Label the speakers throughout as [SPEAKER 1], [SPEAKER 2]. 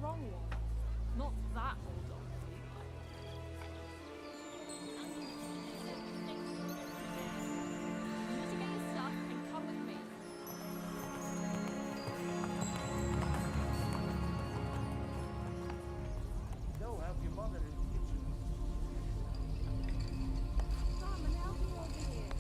[SPEAKER 1] strong one, not that old dog. You need to get your stuff and come with me.
[SPEAKER 2] Go help your mother in the kitchen.
[SPEAKER 3] Come and help me over here.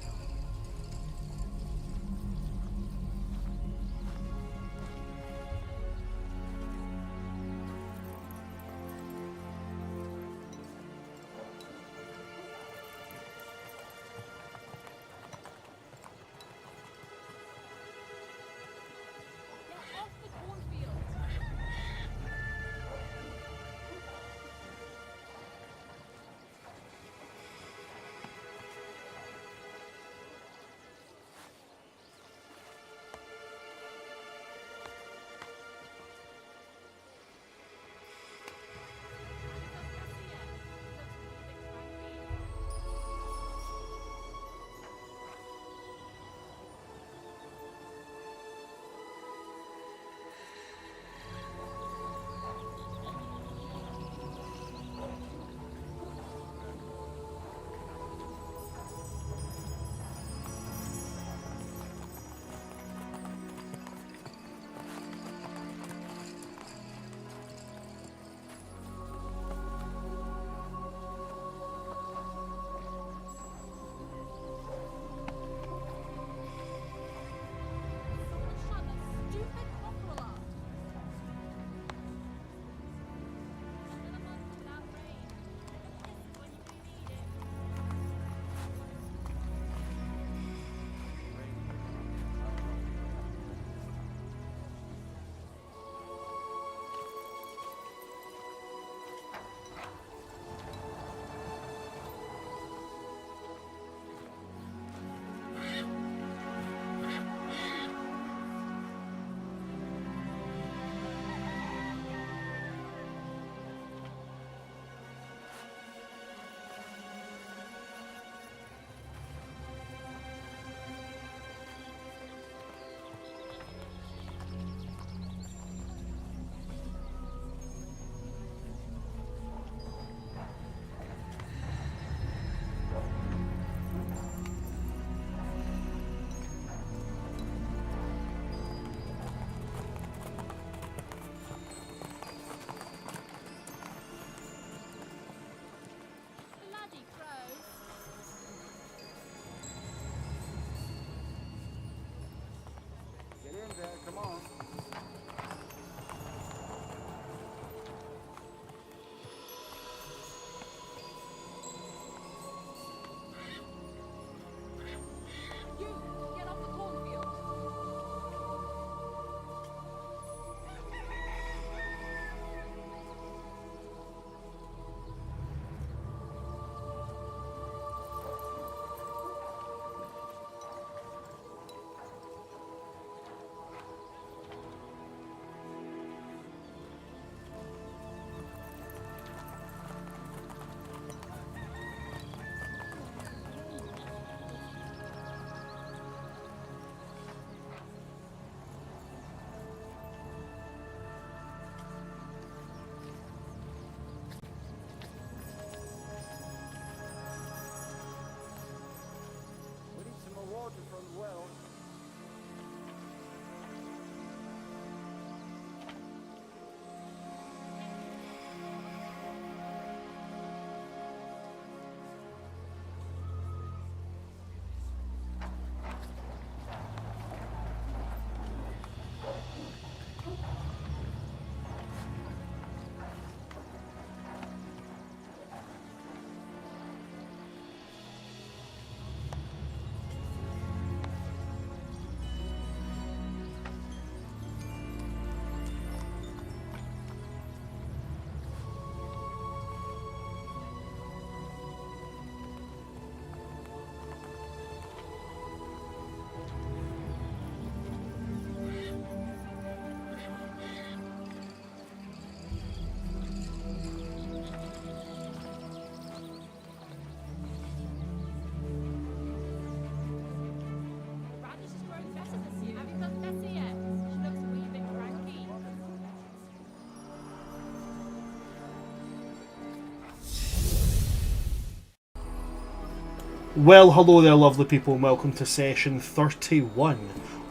[SPEAKER 4] Well, hello there, lovely people, and welcome to session 31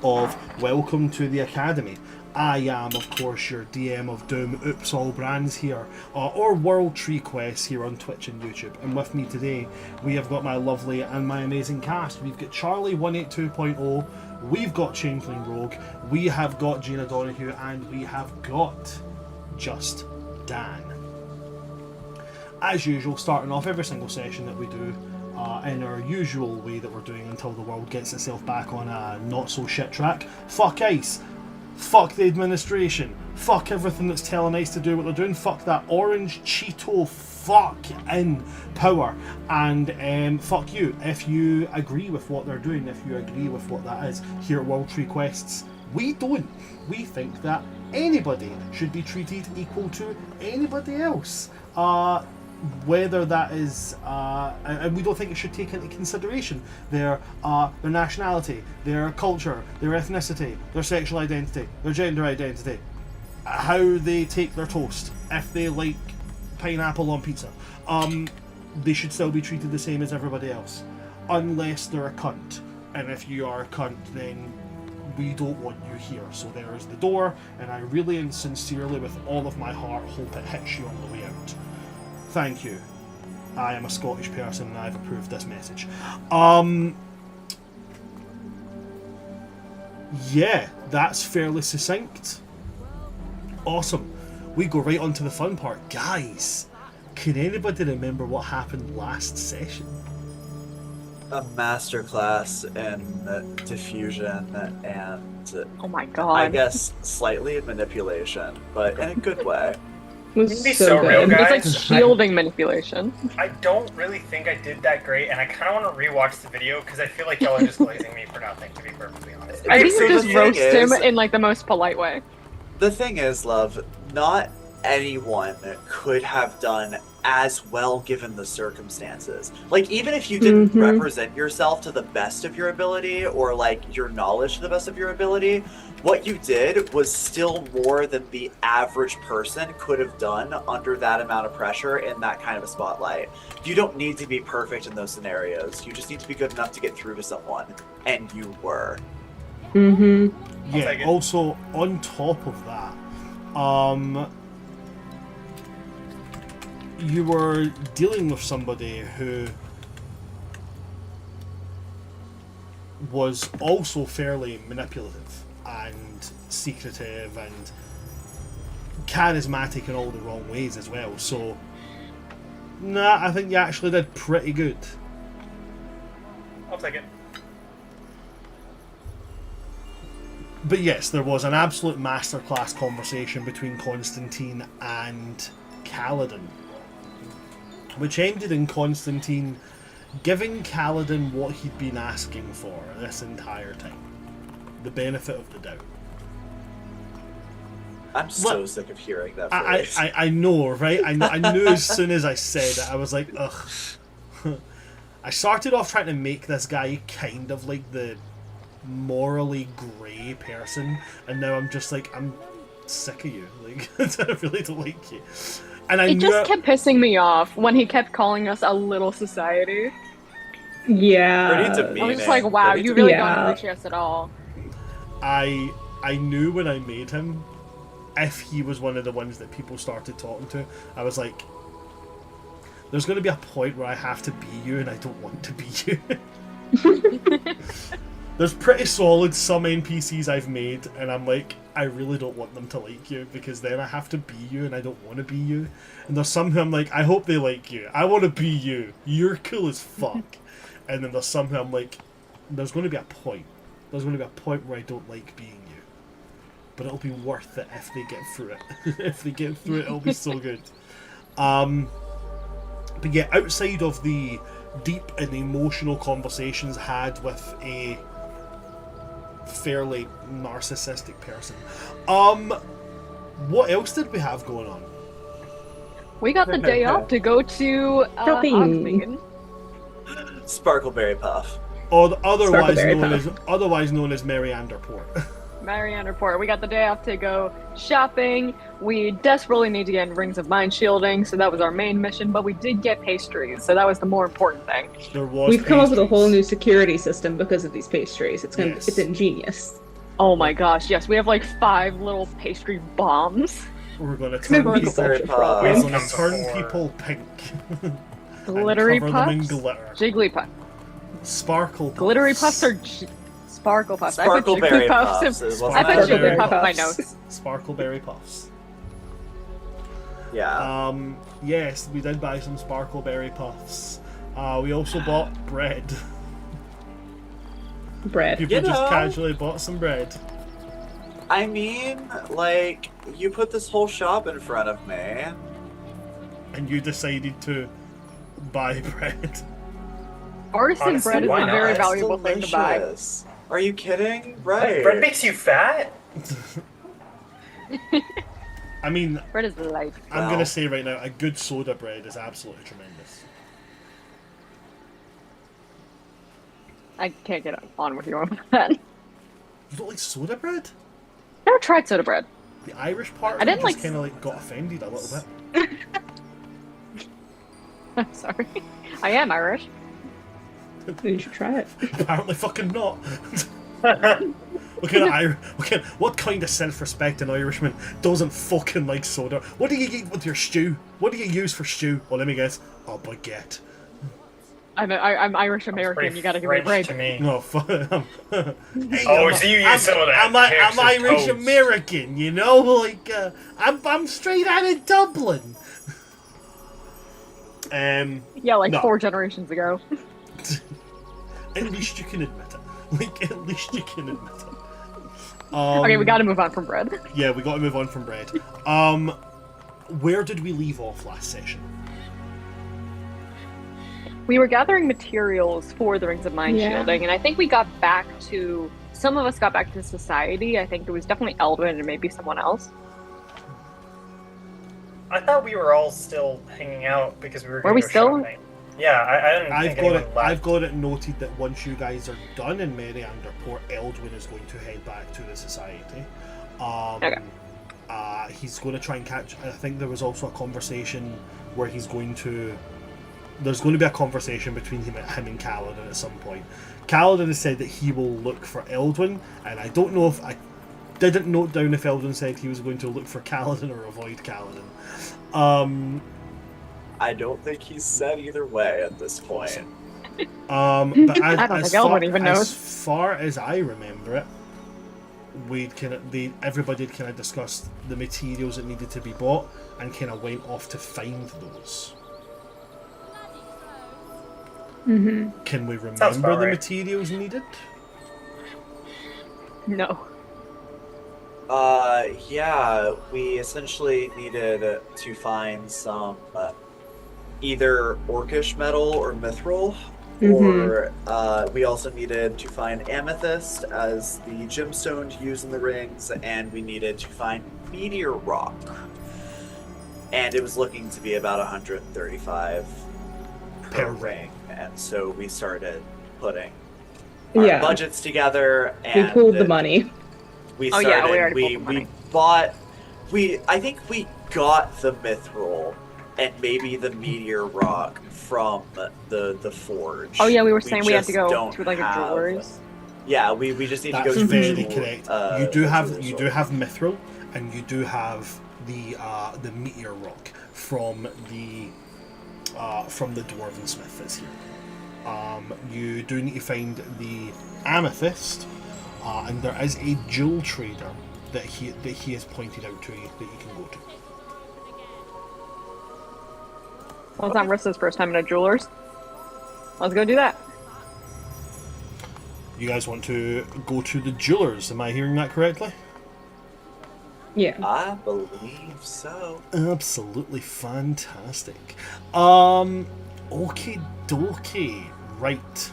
[SPEAKER 4] of Welcome to the Academy. I am, of course, your DM of Doom, Oops All Brands here, or World Tree Quests here on Twitch and YouTube. And with me today, we have got my lovely and my amazing cast. We've got Charlie 182.0, we've got Changeling Rogue, we have got Gina Donahue, and we have got Just Dan. As usual, starting off every single session that we do in our usual way that we're doing until the world gets itself back on a not-so-shit track. Fuck ICE. Fuck the administration. Fuck everything that's telling ICE to do what they're doing. Fuck that orange Cheeto fuck in power. And fuck you. If you agree with what they're doing, if you agree with what that is, here at World Tree Quests, we don't. We think that anybody should be treated equal to anybody else. Whether that is, and we don't think it should take into consideration their nationality, their culture, their ethnicity, their sexual identity, their gender identity, how they take their toast, if they like pineapple on pizza. They should still be treated the same as everybody else, unless they're a cunt. And if you are a cunt, then we don't want you here. So there's the door, and I really and sincerely, with all of my heart, hope it hits you on the way out. Thank you. I am a Scottish person and I've approved this message. Yeah, that's fairly succinct. Awesome. We go right on to the fun part. Guys, can anybody remember what happened last session?
[SPEAKER 5] A masterclass in diffusion and,
[SPEAKER 6] Oh my god.
[SPEAKER 5] I guess, slightly manipulation, but in a good way.
[SPEAKER 7] It was so real,
[SPEAKER 6] It's
[SPEAKER 7] guys.
[SPEAKER 6] like shielding manipulation.
[SPEAKER 7] I don't really think I did that great, and I kind of want to rewatch the video because I feel like y'all are just glazing me for nothing, to be perfectly honest.
[SPEAKER 6] I think
[SPEAKER 5] so
[SPEAKER 6] you
[SPEAKER 5] the
[SPEAKER 6] just
[SPEAKER 5] thing
[SPEAKER 6] roast him
[SPEAKER 5] is-
[SPEAKER 6] in like the most polite way.
[SPEAKER 5] The thing is, love, not anyone could have done as well given the circumstances. Like, even if you didn't represent yourself to the best of your ability, or like your knowledge to the best of your ability, what you did was still more than the average person could have done under that amount of pressure in that kind of a spotlight. You don't need to be perfect in those scenarios. You just need to be good enough to get through to someone, and you were.
[SPEAKER 7] I'll
[SPEAKER 4] Yeah,
[SPEAKER 7] take it.
[SPEAKER 4] also, on top of that, you were dealing with somebody who was also fairly manipulative and secretive and charismatic in all the wrong ways as well. So, nah, I think you actually did pretty good.
[SPEAKER 7] I'll take it.
[SPEAKER 4] But yes, there was an absolute masterclass conversation between Constantine and Kaladin, which ended in Constantine giving Kaladin what he'd been asking for this entire time. The benefit of the doubt.
[SPEAKER 5] I'm so
[SPEAKER 4] Well,
[SPEAKER 5] sick of hearing that
[SPEAKER 4] I
[SPEAKER 5] phrase.
[SPEAKER 4] I know, right? I knew as soon as I said it, I was like, ugh. I started off trying to make this guy kind of like the morally grey person, and now I'm just like, I'm sick of you. Like, I really don't like you. And I
[SPEAKER 6] It
[SPEAKER 4] knew
[SPEAKER 6] just kept pissing me off when he kept calling us a little society.
[SPEAKER 8] Yeah.
[SPEAKER 5] Pretty demeaning.
[SPEAKER 6] I was just like, wow,
[SPEAKER 5] Pretty
[SPEAKER 6] you really
[SPEAKER 8] Yeah.
[SPEAKER 6] don't appreciate us at all.
[SPEAKER 4] I knew when I made him, if he was one of the ones that people started talking to, I was like, there's going to be a point where I have to be you and I don't want to be you. There's pretty solid some NPCs I've made, and I'm like, I really don't want them to like you, because then I have to be you and I don't want to be you. And there's some who I'm like, I hope they like you. I want to be you. You're cool as fuck. And then there's some who I'm like, there's going to be a point. There's going to be a point where I don't like being you. But it'll be worth it if they get through it. If they get through it, it'll be so good. But yeah, outside of the deep and emotional conversations had with a fairly narcissistic person, what else did we have going on?
[SPEAKER 6] We got the day off to go to
[SPEAKER 8] Shopping.
[SPEAKER 6] Hogsmeade.
[SPEAKER 5] Sparkleberry Puff.
[SPEAKER 4] Or otherwise
[SPEAKER 8] Sparkleberry
[SPEAKER 4] known
[SPEAKER 8] Puff.
[SPEAKER 4] as otherwise known as Merriander Port.
[SPEAKER 6] Merriander Port. We got the day off to go shopping. We desperately need to get in Rings of Mind shielding, so that was our main mission, but we did get pastries, so that was the more important thing.
[SPEAKER 4] There was
[SPEAKER 8] We've come up with a whole
[SPEAKER 4] pastries.
[SPEAKER 8] new security system because of these pastries. It's
[SPEAKER 4] Yes.
[SPEAKER 8] it's ingenious.
[SPEAKER 6] Oh my gosh, yes, we have like 5 little pastry bombs.
[SPEAKER 4] We're gonna
[SPEAKER 8] It's
[SPEAKER 4] turn
[SPEAKER 8] never a
[SPEAKER 4] people.
[SPEAKER 8] culture
[SPEAKER 5] We're
[SPEAKER 4] We're
[SPEAKER 8] problem.
[SPEAKER 4] gonna
[SPEAKER 7] Come
[SPEAKER 4] turn
[SPEAKER 7] before.
[SPEAKER 4] people pink.
[SPEAKER 6] Glittery
[SPEAKER 4] and cover them in
[SPEAKER 6] puffs?
[SPEAKER 4] glitter.
[SPEAKER 6] Jigglypuff.
[SPEAKER 4] Sparkle puffs.
[SPEAKER 6] Glittery puffs or sparkle puffs? I put
[SPEAKER 5] Sparkleberry
[SPEAKER 6] Jigglypuffs.
[SPEAKER 5] puffs. Wasn't
[SPEAKER 6] I put
[SPEAKER 5] that
[SPEAKER 4] Sparkleberry
[SPEAKER 5] Jigglypuff?
[SPEAKER 6] Jigglypuff in my
[SPEAKER 4] puffs.
[SPEAKER 6] notes.
[SPEAKER 4] Sparkleberry puffs.
[SPEAKER 5] Yeah.
[SPEAKER 4] Yes, we did buy some sparkleberry puffs. We also bought bread.
[SPEAKER 8] Bread.
[SPEAKER 4] People
[SPEAKER 5] You
[SPEAKER 4] just
[SPEAKER 5] know.
[SPEAKER 4] casually bought some bread.
[SPEAKER 5] I mean, like, you put this whole shop in front of me.
[SPEAKER 4] And you decided to buy bread.
[SPEAKER 6] Artisan
[SPEAKER 7] Honestly,
[SPEAKER 6] bread is
[SPEAKER 7] why
[SPEAKER 6] a very
[SPEAKER 7] not?
[SPEAKER 6] valuable thing to buy.
[SPEAKER 5] Delicious. Are you kidding? Right.
[SPEAKER 7] Bread makes you fat?
[SPEAKER 4] I mean,
[SPEAKER 6] Bread is life.
[SPEAKER 4] I'm
[SPEAKER 5] Well.
[SPEAKER 4] gonna say right now, a good soda bread is absolutely tremendous.
[SPEAKER 6] I can't get on with you on that.
[SPEAKER 4] You don't like soda bread?
[SPEAKER 6] Never tried soda bread.
[SPEAKER 4] The Irish part
[SPEAKER 6] I
[SPEAKER 4] of me
[SPEAKER 6] didn't
[SPEAKER 4] just
[SPEAKER 6] like-
[SPEAKER 4] kind of like got offended a little bit.
[SPEAKER 6] I'm sorry. I am Irish.
[SPEAKER 8] You should try it.
[SPEAKER 4] Apparently, fucking not. What kind of self-respecting Irishman doesn't fucking like soda? What do you eat with your stew? What do you use for stew? Well, let me guess. A baguette.
[SPEAKER 6] I'm Irish American.
[SPEAKER 7] Pretty
[SPEAKER 6] You gotta give me a
[SPEAKER 7] French
[SPEAKER 6] break.
[SPEAKER 7] to me.
[SPEAKER 4] No, fuck. Hey,
[SPEAKER 7] Oh, so you use some of that
[SPEAKER 4] I'm
[SPEAKER 7] Texas
[SPEAKER 4] Irish
[SPEAKER 7] toast.
[SPEAKER 4] American, you know, like I'm straight out of Dublin.
[SPEAKER 6] Yeah, like
[SPEAKER 4] No.
[SPEAKER 6] 4 generations ago.
[SPEAKER 4] At least you can admit it. Like, at least you can admit it.
[SPEAKER 6] Okay, we gotta move on from bread.
[SPEAKER 4] Yeah, we got to move on from bread. Where did we leave off last session?
[SPEAKER 6] We were gathering materials for the Rings of Mind
[SPEAKER 8] Yeah.
[SPEAKER 6] shielding, and I think we got back to... Some of us got back to society. I think it was definitely Eldwin and maybe someone else.
[SPEAKER 7] I thought we were all still hanging out because we were
[SPEAKER 6] Were
[SPEAKER 7] going
[SPEAKER 6] we
[SPEAKER 7] to go
[SPEAKER 6] still?
[SPEAKER 7] shopping. Yeah, I didn't
[SPEAKER 4] I've
[SPEAKER 7] think
[SPEAKER 4] got
[SPEAKER 7] anyone
[SPEAKER 4] it.
[SPEAKER 7] left.
[SPEAKER 4] I've got it noted that once you guys are done in Merriander Port, Eldwin is going to head back to the society.
[SPEAKER 6] Okay.
[SPEAKER 4] He's going to try and catch. I think there was also a conversation where he's going to. There's going to be a conversation between him and Kaladin at some point. Kaladin has said that he will look for Eldwin, and I don't know if I didn't note down if Eldwin said he was going to look for Kaladin or avoid Kaladin.
[SPEAKER 5] I don't think he's said either way at this point.
[SPEAKER 4] But
[SPEAKER 6] I don't think Eldwin even knows.
[SPEAKER 4] As far as I remember it, everybody had kind of discussed the materials that needed to be bought and kind of went off to find those.
[SPEAKER 8] Mm-hmm.
[SPEAKER 4] Can we
[SPEAKER 7] Sounds
[SPEAKER 4] remember
[SPEAKER 7] about
[SPEAKER 4] the
[SPEAKER 7] right.
[SPEAKER 4] materials needed?
[SPEAKER 6] No.
[SPEAKER 5] Yeah, we essentially needed to find some either orcish metal or mithril, or we also needed to find amethyst as the gemstone to use in the rings, and we needed to find meteor rock. And it was looking to be about 135 per
[SPEAKER 4] Per
[SPEAKER 5] ring, and so we started putting our
[SPEAKER 8] Yeah.
[SPEAKER 5] budgets together,
[SPEAKER 8] We
[SPEAKER 5] and
[SPEAKER 8] pooled the money.
[SPEAKER 5] we
[SPEAKER 6] Oh,
[SPEAKER 5] started.
[SPEAKER 6] yeah, we already pulled the
[SPEAKER 5] we
[SPEAKER 6] money.
[SPEAKER 5] bought. I think we got the mithril and maybe the meteor rock from the forge.
[SPEAKER 6] Oh yeah, we were saying we had to
[SPEAKER 5] just
[SPEAKER 6] go
[SPEAKER 5] don't
[SPEAKER 6] to like a
[SPEAKER 5] have-
[SPEAKER 6] jewelers.
[SPEAKER 5] Yeah, we just need
[SPEAKER 4] That's
[SPEAKER 5] to go.
[SPEAKER 4] very
[SPEAKER 5] to,
[SPEAKER 4] correct.
[SPEAKER 5] uh,
[SPEAKER 4] You do
[SPEAKER 5] the
[SPEAKER 4] have
[SPEAKER 5] jewelers.
[SPEAKER 4] mithril, and you do have the meteor rock from the dwarven smith that's here. You do need to find the amethyst, and there is a jewel trader that he has pointed out to you that you can go to.
[SPEAKER 6] Well, it's not Rissa's first time in a jewelers. Let's go do that.
[SPEAKER 4] You guys want to go to the jewelers? Am I hearing that correctly?
[SPEAKER 8] Yeah.
[SPEAKER 5] I believe so.
[SPEAKER 4] Absolutely fantastic. Okay, dokie. Right.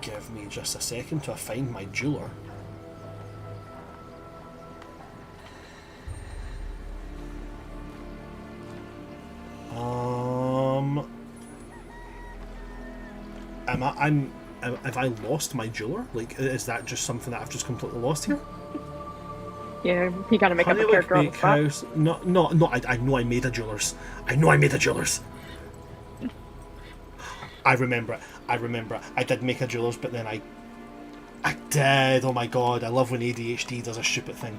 [SPEAKER 4] Give me just a second to find my jeweler. Have I lost my jeweler? Like, is that just something that I've just completely lost here?
[SPEAKER 6] Yeah, you gotta make up a
[SPEAKER 4] Honeylick
[SPEAKER 6] character on the spot.
[SPEAKER 4] Bakehouse. No. I know I made a jeweler's. I remember it. I did make a jeweler's, but then I did. Oh my god! I love when ADHD does a stupid thing.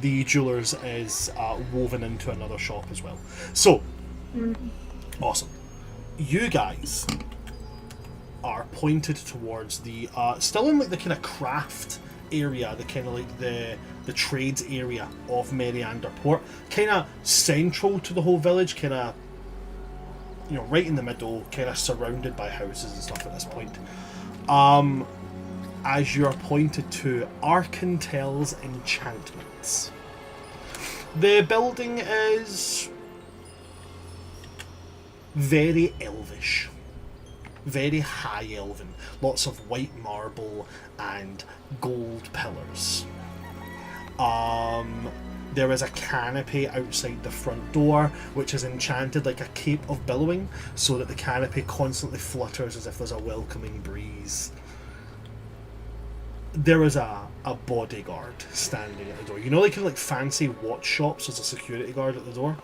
[SPEAKER 4] The jeweler's is woven into another shop as well. So, awesome. You guys are pointed towards the still in like the kind of craft area, the kind of like the trades area of Merriander Port, kind of central to the whole village, kind of, you know, right in the middle, kind of surrounded by houses and stuff at this point. As you're pointed to Arkantel's enchantments. The building is very elvish, very high elven, lots of white marble and gold pillars. There is a canopy outside the front door which is enchanted like a cape of billowing, so that the canopy constantly flutters as if there's a welcoming breeze. There is a bodyguard standing at the door. You know, like fancy watch shops, there's a security guard at the door?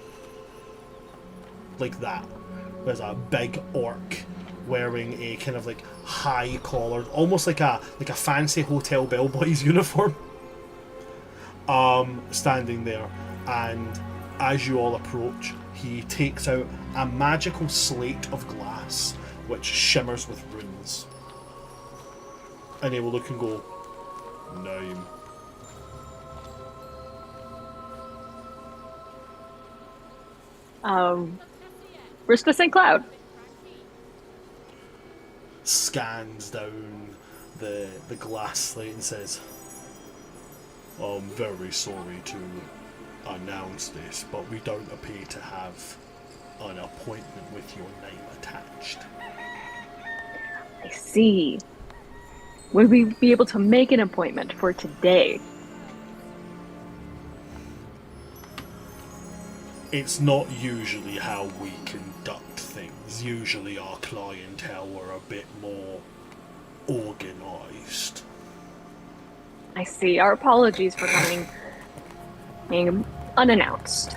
[SPEAKER 4] Like that. There's a big orc wearing a kind of like high collared, almost like a fancy hotel bellboy's uniform, standing there. And as you all approach, he takes out a magical slate of glass which shimmers with runes, and he will look and go, "Name."
[SPEAKER 6] Rista St. Cloud.
[SPEAKER 4] Scans down the glass slate and says, "I'm very sorry to announce this, but we don't appear to have an appointment with your name attached."
[SPEAKER 6] I see. Would we be able to make an appointment for today?
[SPEAKER 4] It's not usually how we conduct things. Usually our clientele are a bit more organised.
[SPEAKER 6] I see. Our apologies for being unannounced.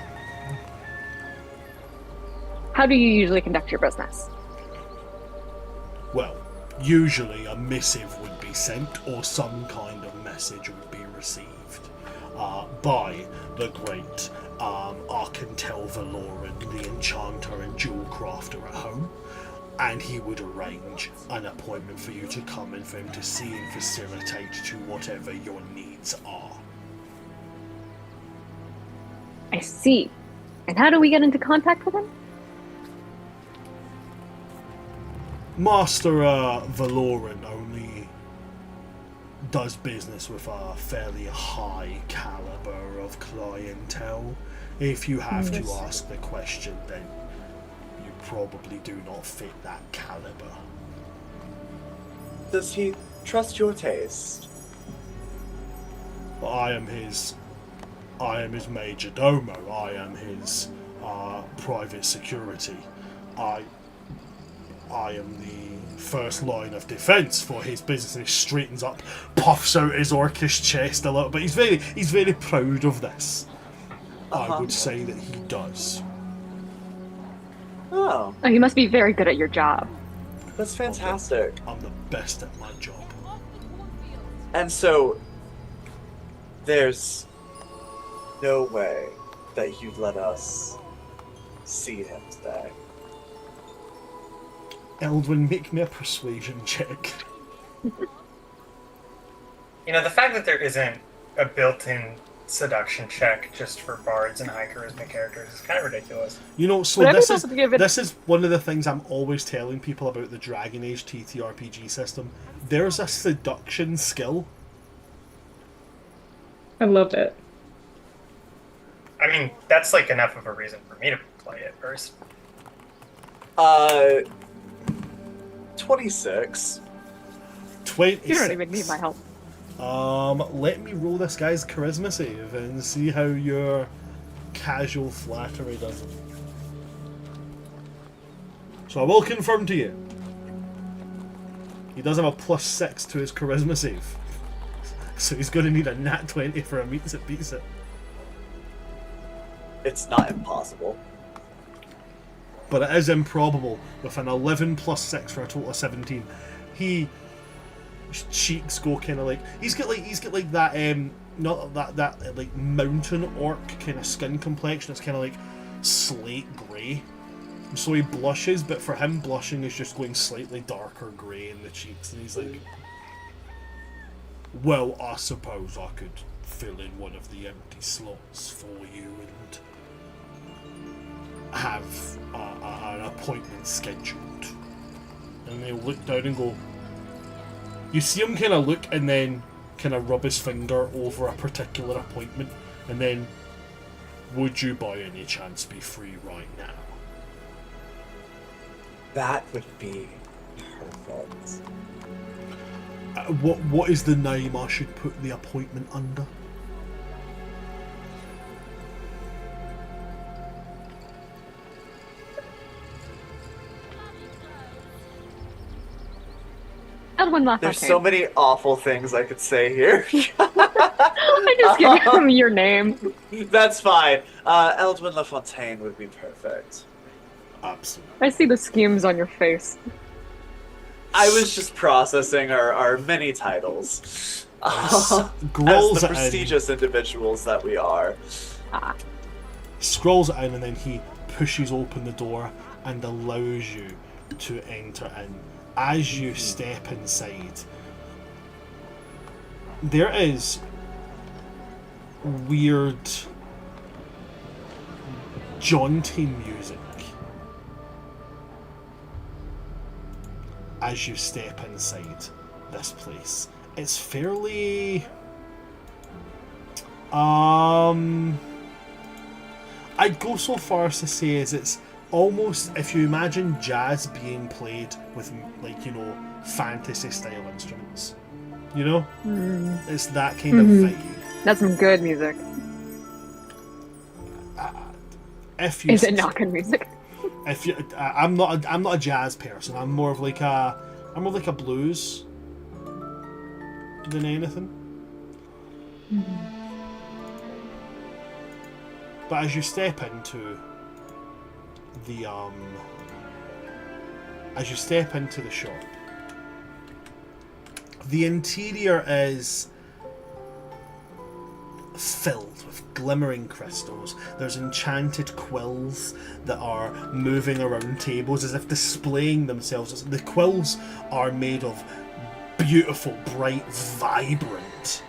[SPEAKER 6] How do you usually conduct your business?
[SPEAKER 4] Well, usually a missive would be sent, or some kind of message would be received by the great Arkantel Valoran, the enchanter and jewel crafter at home, and he would arrange an appointment for you to come and for him to see and facilitate to whatever your needs are.
[SPEAKER 6] I see. And how do we get into contact with him?
[SPEAKER 4] Master Valoran only does business with a fairly high caliber of clientele. If you have to ask the question, then you probably do not fit that caliber.
[SPEAKER 5] Does he trust your taste?
[SPEAKER 4] I am his major domo. I am his private security. I am the first line of defence for his business. And he straightens up, puffs out his orcish chest a little bit. He's very proud of this. I would say that he does.
[SPEAKER 5] Oh,
[SPEAKER 6] Oh, you must be very good at your job.
[SPEAKER 5] that's fantastic.
[SPEAKER 4] I'm the best at my job.
[SPEAKER 5] And so, there's no way that you'd let us see him today.
[SPEAKER 4] Eldwin, make me a persuasion check.
[SPEAKER 7] You know, the fact that there isn't a built-in seduction check just for bards and high charisma characters is kind of ridiculous.
[SPEAKER 4] You know, so
[SPEAKER 6] But
[SPEAKER 4] this
[SPEAKER 6] every
[SPEAKER 4] is
[SPEAKER 6] time we give it-
[SPEAKER 4] this is one of the things I'm always telling people about the Dragon Age TTRPG system. There's a seduction skill.
[SPEAKER 8] I love it.
[SPEAKER 7] I mean, that's like enough of a reason for me to play it first.
[SPEAKER 5] 26.
[SPEAKER 4] 26.
[SPEAKER 6] You don't even need my help.
[SPEAKER 4] Let me roll this guy's charisma save and see how your casual flattery does it. So I will confirm to you, he does have a +6 to his charisma save. So he's going to need a nat 20 for a meets it beats it.
[SPEAKER 5] It's not impossible.
[SPEAKER 4] But it is improbable with an 11 plus 6 for a total of 17. His cheeks go kind of like he's got like that not that like mountain orc kind of skin complexion. It's kind of like slate grey. So he blushes, but for him blushing is just going slightly darker grey in the cheeks, and he's like, well, I suppose I could fill in one of the empty slots for you and have an appointment scheduled. And they look down and go, you see him kind of look and then kind of rub his finger over a particular appointment, and then, would you by any chance be free right now?
[SPEAKER 5] That would be perfect.
[SPEAKER 4] What is the name I should put the appointment under?
[SPEAKER 6] Eldwin LaFontaine.
[SPEAKER 5] There's so many awful things I could say here.
[SPEAKER 6] I just give him your name.
[SPEAKER 5] That's fine. Eldwin LaFontaine would be perfect.
[SPEAKER 4] Absolutely.
[SPEAKER 6] I see the schemes on your face.
[SPEAKER 5] I was just processing our many titles. As
[SPEAKER 4] Scrolls
[SPEAKER 5] the
[SPEAKER 4] it in.
[SPEAKER 5] prestigious individuals that we are.
[SPEAKER 4] Scrolls it in, and then he pushes open the door and allows you to enter in. As you step inside, there is weird jaunty music as you step inside this place. It's fairly I'd go so far as to say is it's almost, if you imagine jazz being played with, like, you know, fantasy style instruments, you know, it's that kind of vibe.
[SPEAKER 6] That's some good music.
[SPEAKER 4] If you
[SPEAKER 6] Is it not good music?
[SPEAKER 4] If you, I'm not a jazz person. I'm more of like a blues than anything. But as you step into the shop, the interior is filled with glimmering crystals. There's enchanted quills that are moving around tables as if displaying themselves. The quills are made of beautiful, bright, vibrant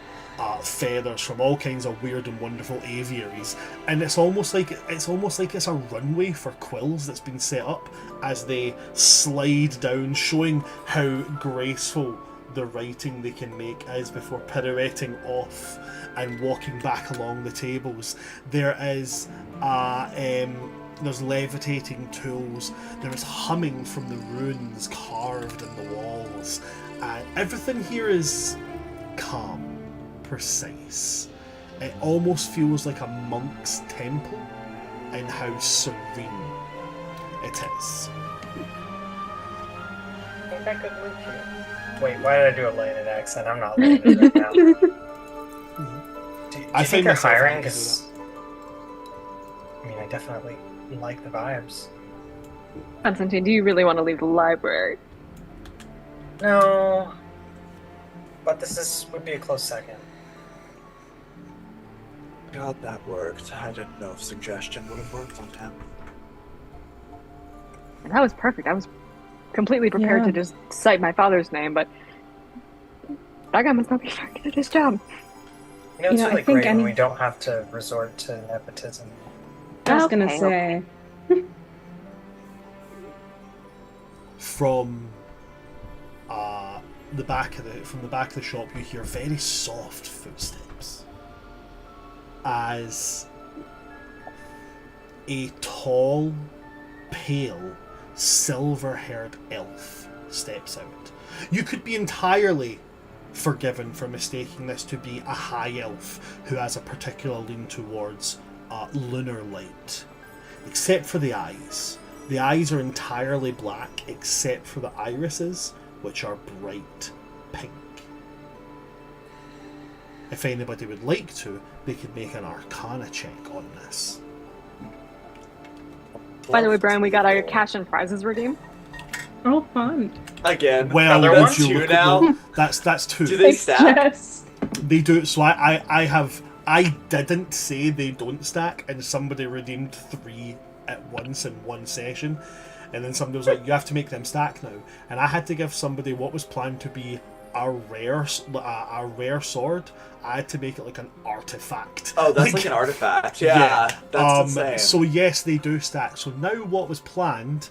[SPEAKER 4] feathers from all kinds of weird and wonderful aviaries, and it's almost like it's a runway for quills that's been set up as they slide down, showing how graceful the writing they can make is before pirouetting off and walking back along the tables. There is there's levitating tools, there is humming from the runes carved in the walls. Everything here is calm, precise. It almost feels like a monk's temple in how serene it is.
[SPEAKER 7] I think that could live here. Wait, why did I do a London accent? I'm not London right now. Do you
[SPEAKER 4] I
[SPEAKER 7] think
[SPEAKER 4] find
[SPEAKER 7] they're
[SPEAKER 4] myself
[SPEAKER 7] hiring?
[SPEAKER 4] having to do
[SPEAKER 7] 'Cause I mean, I definitely like the vibes.
[SPEAKER 6] Constantine, do you really want to leave the library?
[SPEAKER 7] No, but would be a close second.
[SPEAKER 5] God, that worked. I didn't know if suggestion would have worked on him.
[SPEAKER 6] And that was perfect. I was completely prepared to just cite my father's name, but that guy must not be very good at his job.
[SPEAKER 7] You know, it's
[SPEAKER 8] You know, I
[SPEAKER 7] really
[SPEAKER 8] think
[SPEAKER 7] great when we don't have to resort to nepotism.
[SPEAKER 8] I was gonna
[SPEAKER 6] Okay,
[SPEAKER 8] say,
[SPEAKER 4] From the back of the shop, you hear very soft footsteps as a tall, pale, silver-haired elf steps out. You could be entirely forgiven for mistaking this to be a high elf who has a particular lean towards lunar light, except for the eyes. The eyes are entirely black except for the irises, which are bright pink. If anybody would like to, they could make an Arcana check on this.
[SPEAKER 6] By the way, Brian, we got our cash and prizes redeemed.
[SPEAKER 8] Oh, fun.
[SPEAKER 5] Again,
[SPEAKER 4] Well,
[SPEAKER 7] Another
[SPEAKER 4] once
[SPEAKER 7] one?
[SPEAKER 4] you
[SPEAKER 5] Two
[SPEAKER 4] look
[SPEAKER 5] now?
[SPEAKER 4] at that's two.
[SPEAKER 5] Do they stack?
[SPEAKER 8] Yes.
[SPEAKER 4] They do. So I didn't say they don't stack, and somebody redeemed 3 at once in one session, and then somebody was like, "You have to make them stack now," and I had to give somebody what was planned to be a rare sword. I had to make it like an artifact.
[SPEAKER 5] Oh, that's like an artifact. Yeah, that's insane.
[SPEAKER 4] So yes, they do stack. So now what was planned,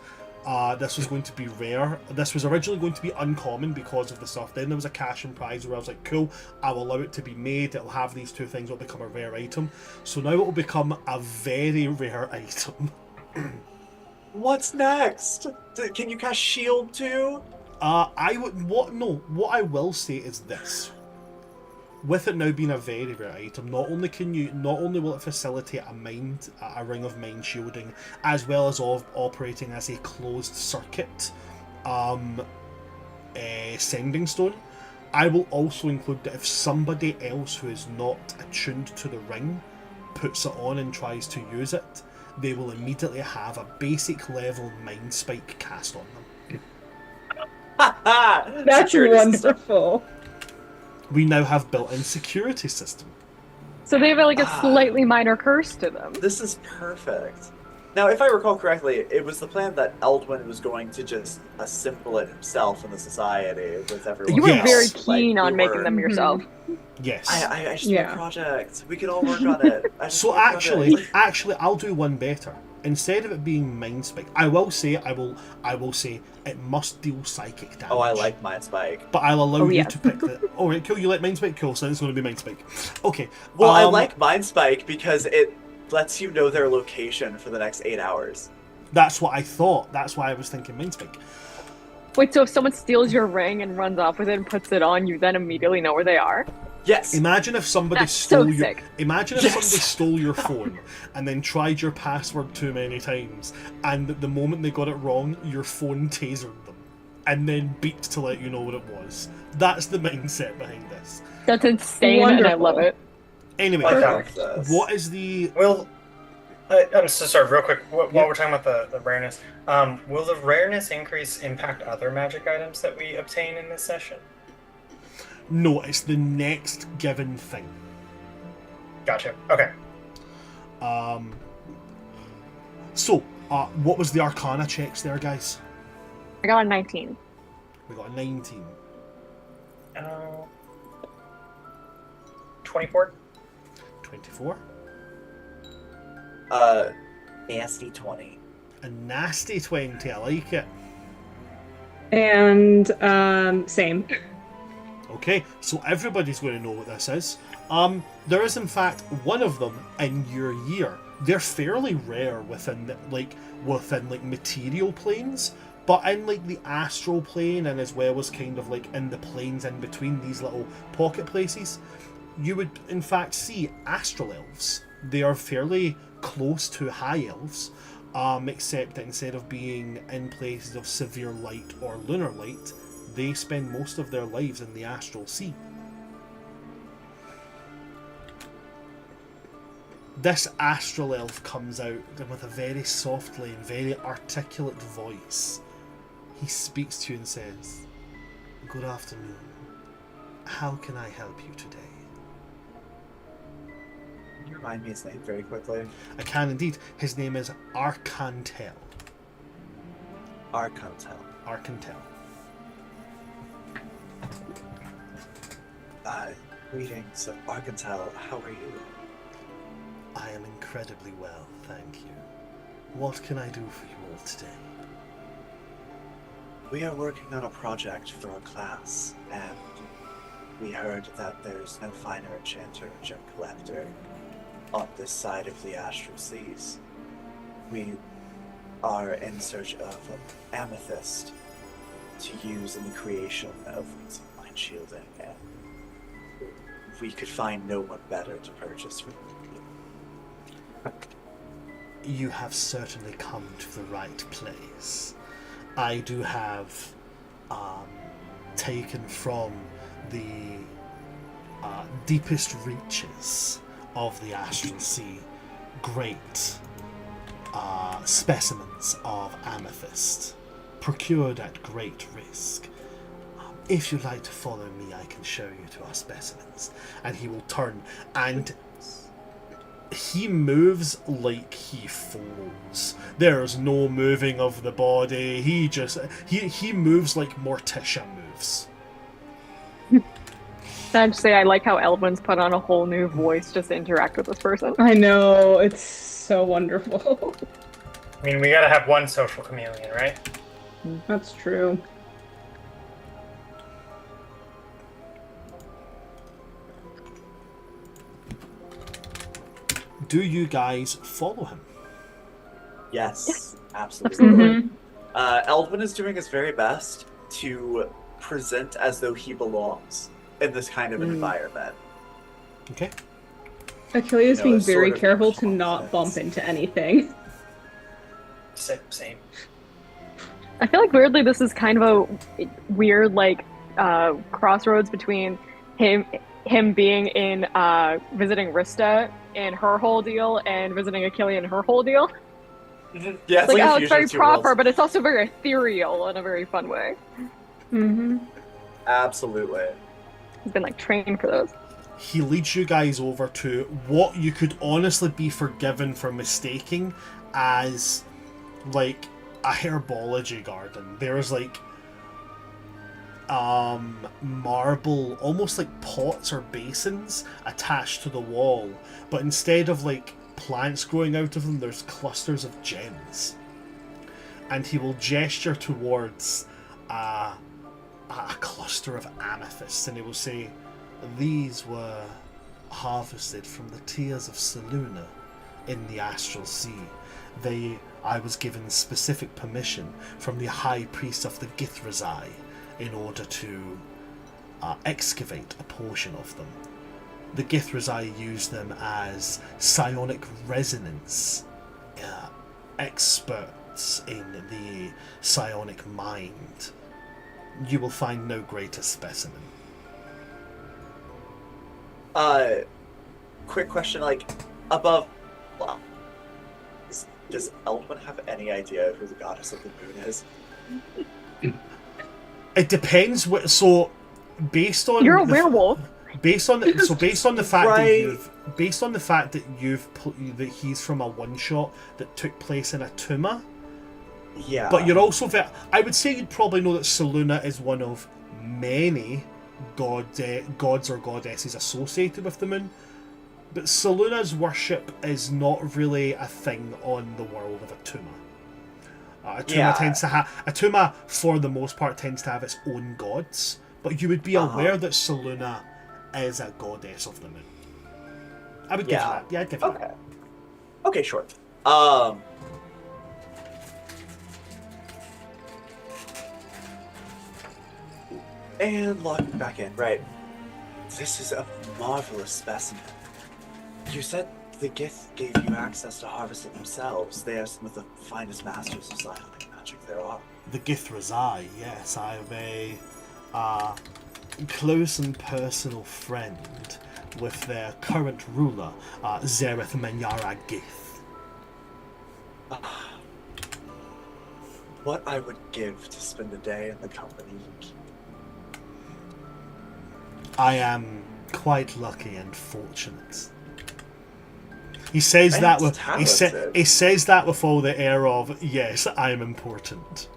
[SPEAKER 4] this was going to be rare. This was originally going to be uncommon because of the stuff. Then there was a cash and prize where I was like, cool, I will allow it to be made. It'll have these 2 things. It'll become a rare item. So now it will become a very rare item.
[SPEAKER 5] What's next? Can you cast shield too?
[SPEAKER 4] What I will say is this. With it now being a very rare item, not only will it facilitate a ring of mind shielding, as well as operating as a closed circuit sending stone, I will also include that if somebody else who is not attuned to the ring puts it on and tries to use it, they will immediately have a basic level mind spike cast on them.
[SPEAKER 8] That's
[SPEAKER 5] Security system.
[SPEAKER 8] wonderful.
[SPEAKER 4] We now have built-in security system.
[SPEAKER 6] So they have like a slightly minor curse to them.
[SPEAKER 5] This is perfect. Now, if I recall correctly, it was the plan that Eldwin was going to just assemble it himself in the society with everyone.
[SPEAKER 6] You were
[SPEAKER 4] Yes.
[SPEAKER 6] very
[SPEAKER 5] Like,
[SPEAKER 6] keen
[SPEAKER 5] we
[SPEAKER 6] on making
[SPEAKER 5] were-
[SPEAKER 6] them yourself.
[SPEAKER 4] Yes.
[SPEAKER 5] I just
[SPEAKER 8] Yeah.
[SPEAKER 5] need a project. We can all work on it. I just
[SPEAKER 4] So
[SPEAKER 5] want a project.
[SPEAKER 4] actually, I'll do one better. Instead of it being mind spike, I will say it must deal psychic damage.
[SPEAKER 5] Oh, I like Mind Spike.
[SPEAKER 4] But I'll allow you
[SPEAKER 6] yeah.
[SPEAKER 4] to pick the. Oh, right, cool. You like mind spike? Cool. So it's going to be mind spike. Okay.
[SPEAKER 5] Well, I like Mind Spike because it lets you know their location for the next 8 hours.
[SPEAKER 4] That's what I thought. That's why I was thinking mind spike.
[SPEAKER 6] Wait, so if someone steals your ring and runs off with it and puts it on, you then immediately know where they are?
[SPEAKER 5] Yes.
[SPEAKER 4] Imagine if somebody
[SPEAKER 6] That's
[SPEAKER 4] stole
[SPEAKER 6] so
[SPEAKER 4] your.
[SPEAKER 6] sick.
[SPEAKER 4] Imagine if
[SPEAKER 5] Yes.
[SPEAKER 4] somebody stole your phone and then tried your password too many times, and the moment they got it wrong, your phone tasered them, and then beeped to let you know what it was. That's the mindset behind this.
[SPEAKER 6] That's insane, and I
[SPEAKER 8] Wonderful.
[SPEAKER 6] love it.
[SPEAKER 4] Anyway,
[SPEAKER 5] I like this.
[SPEAKER 4] what is the?
[SPEAKER 7] Will I'm so sorry, real quick. While we're talking about the rareness, will the rareness increase impact other magic items that we obtain in this session?
[SPEAKER 4] No, it's the next given thing.
[SPEAKER 7] Gotcha. Okay.
[SPEAKER 4] So, what was the Arcana checks there, guys?
[SPEAKER 6] I got a 19.
[SPEAKER 4] We got a 19.
[SPEAKER 7] 24.
[SPEAKER 4] 24.
[SPEAKER 5] Nasty 20.
[SPEAKER 4] A nasty 20, I like it.
[SPEAKER 8] And same.
[SPEAKER 4] Okay, so everybody's going to know what this is. There is in fact one of them in your year. They're fairly rare within material planes, but in like the astral plane and as well as kind of like in the planes in between these little pocket places, you would in fact see astral elves. They are fairly close to high elves, except that instead of being in places of severe light or lunar light, they spend most of their lives in the astral sea. This astral elf comes out with a very softly and very articulate voice. He speaks to you and says, "Good afternoon. How can I help you today?"
[SPEAKER 5] Can you remind me his name very quickly?
[SPEAKER 4] I can indeed. His name is Arcantel.
[SPEAKER 5] Arcantel.
[SPEAKER 4] Arcantel.
[SPEAKER 5] Greetings, Arcantel. How are you?
[SPEAKER 4] I am incredibly well, thank you. What can I do for you all today?
[SPEAKER 5] We are working on a project for our class, and we heard that there's no finer enchanter or gem collector on this side of the astral seas. We are in search of an amethyst to use in the creation of mind shielding, and we could find no one better to purchase from you.
[SPEAKER 4] you have certainly come to the right place. I do have taken from the deepest reaches of the Astral Sea great specimens of amethyst, procured at great risk. If you'd like to follow me, I can show you to our specimens. And he will turn, and he moves like he falls. There's no moving of the body. He moves like Morticia moves.
[SPEAKER 6] Can I just say I like how Eldwin's put on a whole new voice just to interact with this person.
[SPEAKER 8] I know, it's so wonderful.
[SPEAKER 7] I mean, we gotta have one social chameleon, right?
[SPEAKER 8] That's true.
[SPEAKER 4] Do you guys follow him?
[SPEAKER 5] Yes, absolutely.
[SPEAKER 8] Mhm.
[SPEAKER 5] Eldwin is doing his very best to present as though he belongs in this kind of environment.
[SPEAKER 4] Okay.
[SPEAKER 8] Achilles
[SPEAKER 5] No,
[SPEAKER 8] being
[SPEAKER 5] it's
[SPEAKER 8] very
[SPEAKER 5] sort of
[SPEAKER 8] careful to
[SPEAKER 5] confidence.
[SPEAKER 8] not bump into anything.
[SPEAKER 7] Same.
[SPEAKER 6] I feel like weirdly this is kind of a weird like crossroads between him being in visiting Rista and her whole deal and visiting Achilles and her whole deal.
[SPEAKER 5] Yeah,
[SPEAKER 6] Like,
[SPEAKER 5] a
[SPEAKER 6] oh, it's
[SPEAKER 5] fusion
[SPEAKER 6] very
[SPEAKER 5] of two
[SPEAKER 6] proper,
[SPEAKER 5] worlds.
[SPEAKER 6] but it's also very ethereal in a very fun way.
[SPEAKER 8] Mm-hmm.
[SPEAKER 5] Absolutely.
[SPEAKER 6] He's been like trained for those.
[SPEAKER 4] He leads you guys over to what you could honestly be forgiven for mistaking as like a herbology garden. There's like marble, almost like pots or basins attached to the wall, but instead of like plants growing out of them, there's clusters of gems. And he will gesture towards a cluster of amethysts, and he will say, "These were harvested from the tears of Seluna in the Astral Sea. I was given specific permission from the High Priest of the Githrazai in order to excavate a portion of them. The Githrazai use them as psionic resonance experts in the psionic mind. You will find no greater specimen."
[SPEAKER 5] Quick question, like, above... Well, does Eldwin have any idea who the goddess of the moon is?
[SPEAKER 4] It depends what. So, based on
[SPEAKER 6] You're a werewolf.
[SPEAKER 4] Based on the fact
[SPEAKER 5] Right.
[SPEAKER 4] that he's from a one shot that took place in a Tuma.
[SPEAKER 5] Yeah.
[SPEAKER 4] But you're also I would say you'd probably know that Seluna is one of many gods or goddesses associated with the moon. But Seluna's worship is not really a thing on the world of a Tuma. A Tuma, for the most part, tends to have its own gods. But you would be aware that Seluna is a goddess of the moon. I would give you that. Yeah, I'd give you that.
[SPEAKER 5] Okay, sure. And log back in. Right. This is a marvelous specimen. You said the Gith gave you access to harvest it themselves. They are some of the finest masters of psionic magic there are.
[SPEAKER 4] The Githrazai, yes. I am a close and personal friend with their current ruler, Zereth Menyara Gith.
[SPEAKER 5] What I would give to spend a day in the company you keep.
[SPEAKER 4] I am quite lucky and fortunate. He says that with he says that with all the air of, yes, I am important.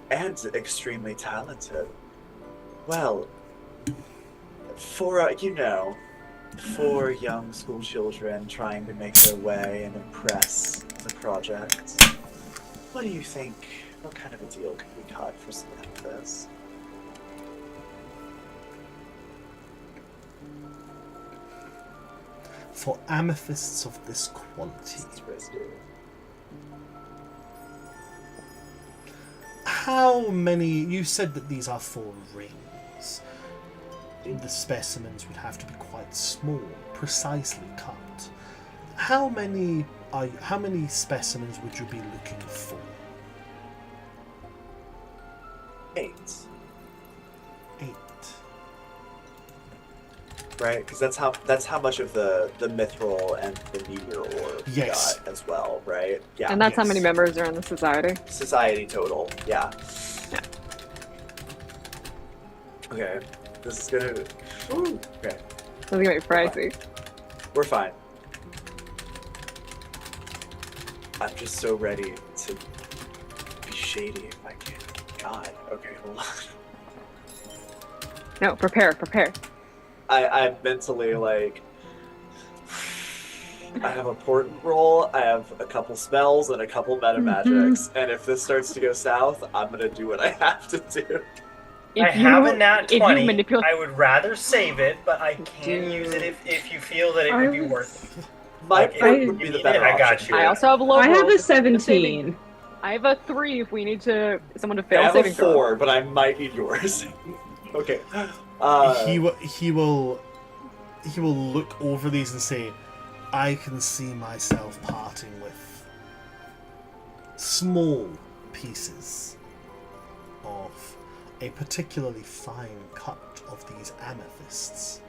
[SPEAKER 5] And extremely talented. Well, for for young school children trying to make their way and impress the project, what do you think? What kind of a deal could we cut for something like this?
[SPEAKER 4] For amethysts of this quality, how many? You said that these are 4 rings. The specimens would have to be quite small, precisely cut. How many specimens would you be looking for?
[SPEAKER 5] 8.
[SPEAKER 4] 8.
[SPEAKER 5] Right, because that's how much of the mithril and the meteor ore we
[SPEAKER 4] Yes.
[SPEAKER 5] got as well, right? Yeah.
[SPEAKER 6] And that's how
[SPEAKER 4] Yes.
[SPEAKER 6] many members are in the society.
[SPEAKER 5] Society total. Yeah.
[SPEAKER 6] Yeah.
[SPEAKER 5] Okay. This is gonna. Ooh, okay.
[SPEAKER 6] It's gonna be pricey.
[SPEAKER 5] We're fine. I'm just so ready to be shady if I can. God. Okay, hold on.
[SPEAKER 6] No, prepare.
[SPEAKER 5] I'm mentally like. I have a portent roll, I have a couple spells, and a couple meta magics, and if this starts to go south, I'm gonna do what I have to do.
[SPEAKER 7] I have a nat
[SPEAKER 6] if you
[SPEAKER 7] 20.
[SPEAKER 6] manipulate,
[SPEAKER 7] I would rather save it, but I can use it if you feel that it would be worth it.
[SPEAKER 5] My
[SPEAKER 7] Like,
[SPEAKER 5] portent
[SPEAKER 7] if
[SPEAKER 5] would be
[SPEAKER 7] you
[SPEAKER 5] the
[SPEAKER 7] need
[SPEAKER 5] better
[SPEAKER 7] it, I got
[SPEAKER 5] option.
[SPEAKER 7] you.
[SPEAKER 6] I also have a low.
[SPEAKER 8] I have
[SPEAKER 6] roll,
[SPEAKER 8] a
[SPEAKER 6] just saving-
[SPEAKER 8] 17.
[SPEAKER 6] I have a 3 if we need someone to
[SPEAKER 5] I
[SPEAKER 6] fail
[SPEAKER 5] have a
[SPEAKER 6] saving throw.
[SPEAKER 5] 4, but I might need yours. Okay.
[SPEAKER 4] He will look over these and say, I can see myself parting with small pieces of a particularly fine cut of these amethysts.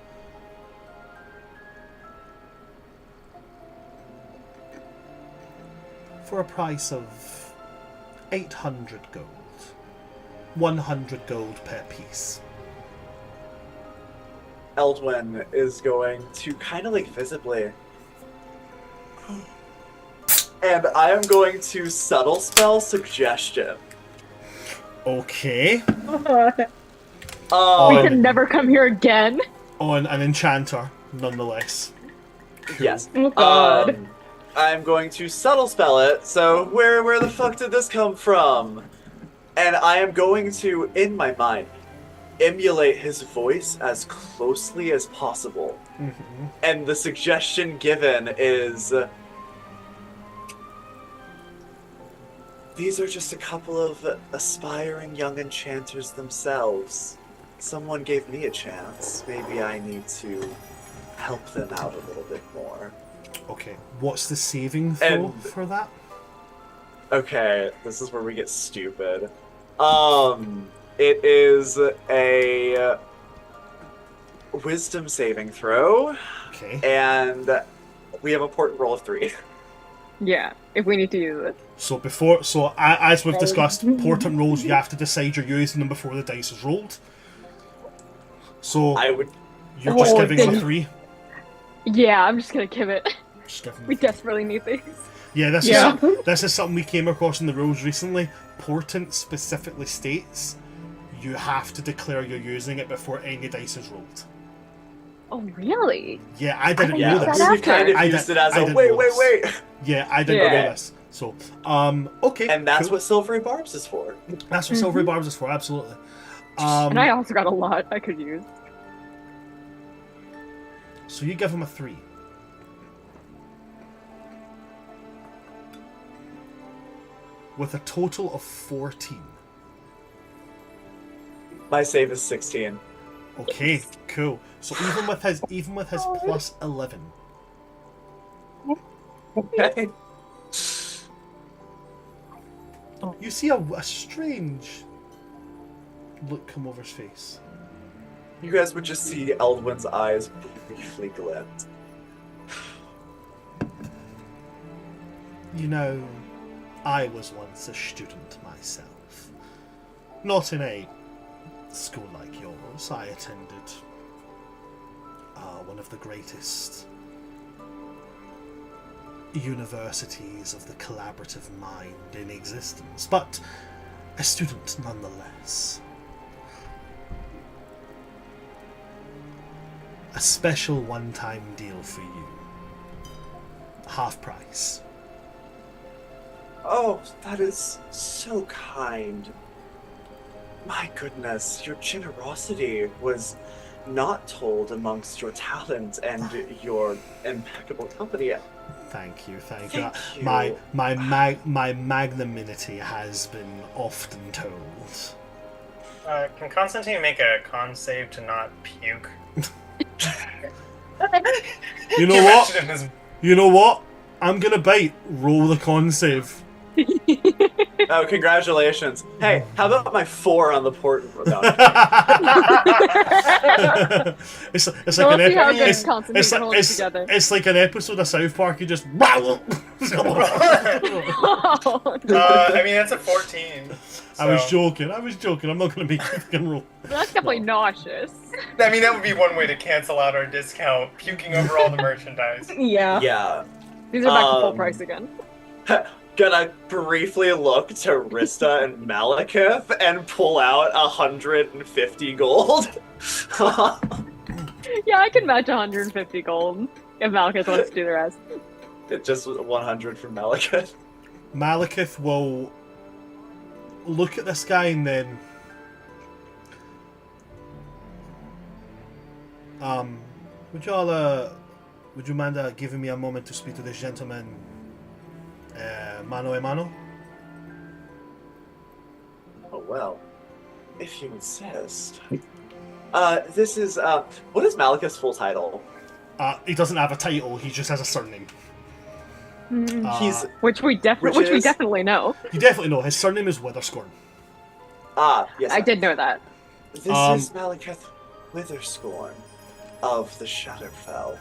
[SPEAKER 4] For a price of 800 gold. 100 gold per piece.
[SPEAKER 5] Eldwin is going to kind of like visibly. And I am going to subtle spell suggestion.
[SPEAKER 4] Okay.
[SPEAKER 6] We
[SPEAKER 4] Oh.
[SPEAKER 6] can never come here again.
[SPEAKER 4] On an enchanter, nonetheless.
[SPEAKER 5] Yes.
[SPEAKER 8] Oh god.
[SPEAKER 5] I'm going to subtle spell it, so where the fuck did this come from? And I am going to, in my mind, emulate his voice as closely as possible.
[SPEAKER 4] Mm-hmm.
[SPEAKER 5] And the suggestion given is... these are just a couple of aspiring young enchanters themselves. Someone gave me a chance. Maybe I need to help them out a little bit more.
[SPEAKER 4] Okay, what's the saving throw
[SPEAKER 5] And-
[SPEAKER 4] for that?
[SPEAKER 5] Okay, this is where we get stupid. It is a wisdom saving throw,
[SPEAKER 4] Okay.
[SPEAKER 5] and we have a portent roll of 3.
[SPEAKER 6] Yeah, if we need to use it.
[SPEAKER 4] As we've discussed, portent rolls, you have to decide you're using them before the dice is rolled. So
[SPEAKER 5] I would.
[SPEAKER 4] you're just
[SPEAKER 6] Oh,
[SPEAKER 4] giving them a
[SPEAKER 6] then-
[SPEAKER 4] 3.
[SPEAKER 6] Yeah, I'm just gonna give it.
[SPEAKER 4] Just give them
[SPEAKER 6] We
[SPEAKER 4] a 3.
[SPEAKER 6] desperately need these.
[SPEAKER 4] Yeah,
[SPEAKER 8] Yeah.
[SPEAKER 4] This is something we came across in the rules recently. Portent specifically states you have to declare you're using it before any dice is rolled.
[SPEAKER 6] Oh, really?
[SPEAKER 4] Yeah, I didn't
[SPEAKER 5] Yeah,
[SPEAKER 4] know
[SPEAKER 6] that
[SPEAKER 4] this.
[SPEAKER 5] we
[SPEAKER 6] after.
[SPEAKER 5] kind of
[SPEAKER 4] I
[SPEAKER 5] used
[SPEAKER 4] did-
[SPEAKER 5] it as
[SPEAKER 4] I
[SPEAKER 5] a
[SPEAKER 4] didn't
[SPEAKER 5] wait,
[SPEAKER 4] know
[SPEAKER 5] wait,
[SPEAKER 4] this.
[SPEAKER 5] wait.
[SPEAKER 4] Yeah, I didn't
[SPEAKER 6] Yeah.
[SPEAKER 4] know this. So, okay.
[SPEAKER 5] And that's
[SPEAKER 4] cool.
[SPEAKER 5] what Silvery Barbs is for.
[SPEAKER 4] That's what Silvery Barbs is for, absolutely.
[SPEAKER 6] And I also got a lot I could use.
[SPEAKER 4] So you give him a 3. With a total of 14.
[SPEAKER 5] My save is 16.
[SPEAKER 4] Okay, cool. So even with his plus 11,
[SPEAKER 5] Okay.
[SPEAKER 4] you see a strange look come over his face.
[SPEAKER 5] You guys would just see Eldwin's eyes briefly glint.
[SPEAKER 4] You know, I was once a student myself. Not in a school like yours. I attended one of the greatest universities of the collaborative mind in existence, but a student nonetheless. A special one-time deal for you. Half price.
[SPEAKER 5] Oh, that is so kind. My goodness, your generosity was not told amongst your talent and your impeccable company.
[SPEAKER 4] Thank you.
[SPEAKER 5] Thank you.
[SPEAKER 4] My magnanimity has been often told.
[SPEAKER 7] Can Constantine make a con save to not puke?
[SPEAKER 4] You know
[SPEAKER 7] Can you
[SPEAKER 4] what?
[SPEAKER 7] imagine him
[SPEAKER 4] You know what? I'm gonna bite. Roll the con save.
[SPEAKER 5] Oh, congratulations. Hey, how about my 4 on the port? No,
[SPEAKER 4] it's
[SPEAKER 6] So
[SPEAKER 4] like
[SPEAKER 6] let's
[SPEAKER 4] an
[SPEAKER 6] see how
[SPEAKER 4] episode.
[SPEAKER 6] good
[SPEAKER 4] It's,
[SPEAKER 6] Constantine
[SPEAKER 4] it's,
[SPEAKER 6] can
[SPEAKER 4] like,
[SPEAKER 6] hold it together.
[SPEAKER 4] it's like an episode of South Park. You just.
[SPEAKER 6] Oh,
[SPEAKER 7] I mean, that's a 14.
[SPEAKER 4] I was
[SPEAKER 7] so-
[SPEAKER 4] joking. I'm not gonna make you fucking roll.
[SPEAKER 6] that's definitely nauseous.
[SPEAKER 7] I mean, that would be one way to cancel out our discount, puking over all the merchandise.
[SPEAKER 8] Yeah.
[SPEAKER 5] yeah.
[SPEAKER 6] These are back to full price again.
[SPEAKER 5] Gonna briefly look to Rista and Malekith and pull out 150 gold.
[SPEAKER 6] Yeah, I can match 150 gold if Malekith wants to do the rest.
[SPEAKER 5] It just was 100 from Malekith.
[SPEAKER 4] Malekith will look at this guy and then would you mind giving me a moment to speak to this gentleman mano a mano?
[SPEAKER 5] Oh well, if you insist. This is what is Malekith's full title?
[SPEAKER 4] He doesn't have a title, he just has a surname.
[SPEAKER 5] He's
[SPEAKER 6] Which we
[SPEAKER 5] Which is-
[SPEAKER 6] definitely know.
[SPEAKER 4] You definitely know, his surname is Witherscorn.
[SPEAKER 5] yes.
[SPEAKER 6] I did know that.
[SPEAKER 5] This is Malekith Witherscorn of the Shadowfell.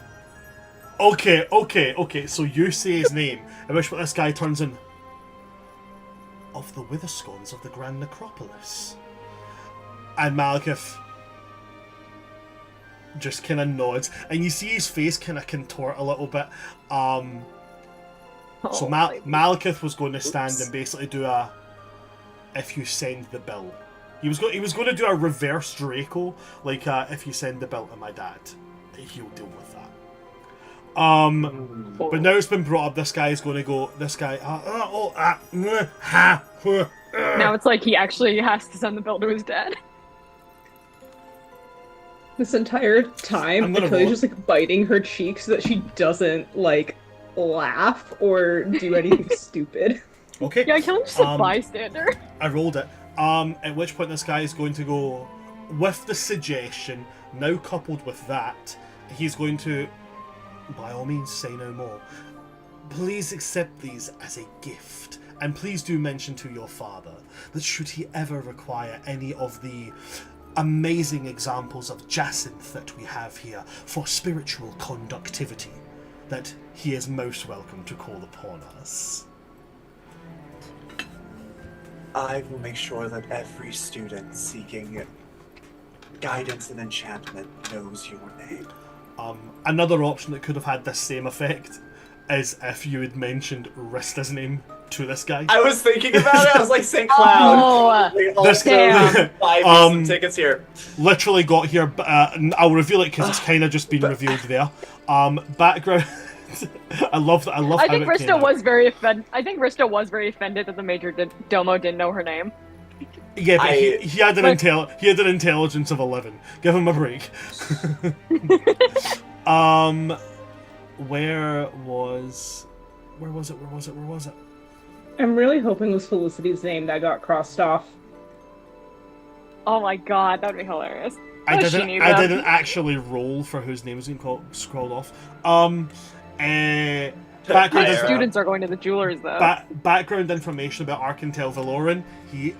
[SPEAKER 4] Okay, so you say his name, at which point this guy turns in. Of the Witherscorns of the Grand Necropolis. And Malekith just kind of nods, and you see his face kind of contort a little bit. So Malekith was going to stand and basically do a if you send the bill. He was going to do a reverse Draco, like if you send the bill to my dad, he'll deal with that. But now it's been brought up, this guy is going to go. This guy.
[SPEAKER 6] Now it's like he actually has to send the bill to his dad.
[SPEAKER 8] This entire time,
[SPEAKER 4] I'm gonna
[SPEAKER 8] Achilles
[SPEAKER 4] roll.
[SPEAKER 8] just like biting her cheek so that she doesn't like laugh or do anything stupid.
[SPEAKER 4] Okay.
[SPEAKER 6] Yeah, Killen's just a
[SPEAKER 4] Um,
[SPEAKER 6] bystander.
[SPEAKER 4] I rolled it. At which point this guy is going to go with the suggestion. Now coupled with that, he's going to, by all means, say no more. Please accept these as a gift, and please do mention to your father that should he ever require any of the amazing examples of jacinth that we have here for spiritual conductivity, that he is most welcome to call upon us.
[SPEAKER 5] I will make sure that every student seeking guidance and enchantment knows your name.
[SPEAKER 4] Another option that could have had this same effect is if you had mentioned Rista's name to this guy.
[SPEAKER 5] I was thinking about it. I was like, St. Cloud.
[SPEAKER 6] Oh,
[SPEAKER 4] This-
[SPEAKER 6] damn.
[SPEAKER 5] Buy me some tickets here.
[SPEAKER 4] Literally got here, I'll reveal it because it's kind of just been revealed there. Background. I love that.
[SPEAKER 6] I
[SPEAKER 4] how
[SPEAKER 6] think
[SPEAKER 4] it
[SPEAKER 6] Rista
[SPEAKER 4] came out.
[SPEAKER 6] was very offended. I think Rista was very offended that the major domo didn't know her name.
[SPEAKER 4] Yeah, but
[SPEAKER 5] I-
[SPEAKER 4] he had an he had an intelligence of 11. Give him a break. Where was it?
[SPEAKER 8] I'm really hoping it was Felicity's name that got crossed off.
[SPEAKER 6] Oh my god, that'd be hilarious.
[SPEAKER 4] I
[SPEAKER 6] Oh, she
[SPEAKER 4] didn't.
[SPEAKER 6] knew
[SPEAKER 4] I
[SPEAKER 6] that.
[SPEAKER 4] didn't actually roll for whose name was being scrolled off. Background,
[SPEAKER 5] Hi,
[SPEAKER 4] info-
[SPEAKER 6] Students are going to the jewelers though.
[SPEAKER 4] background information about Arkantel Valoran. He,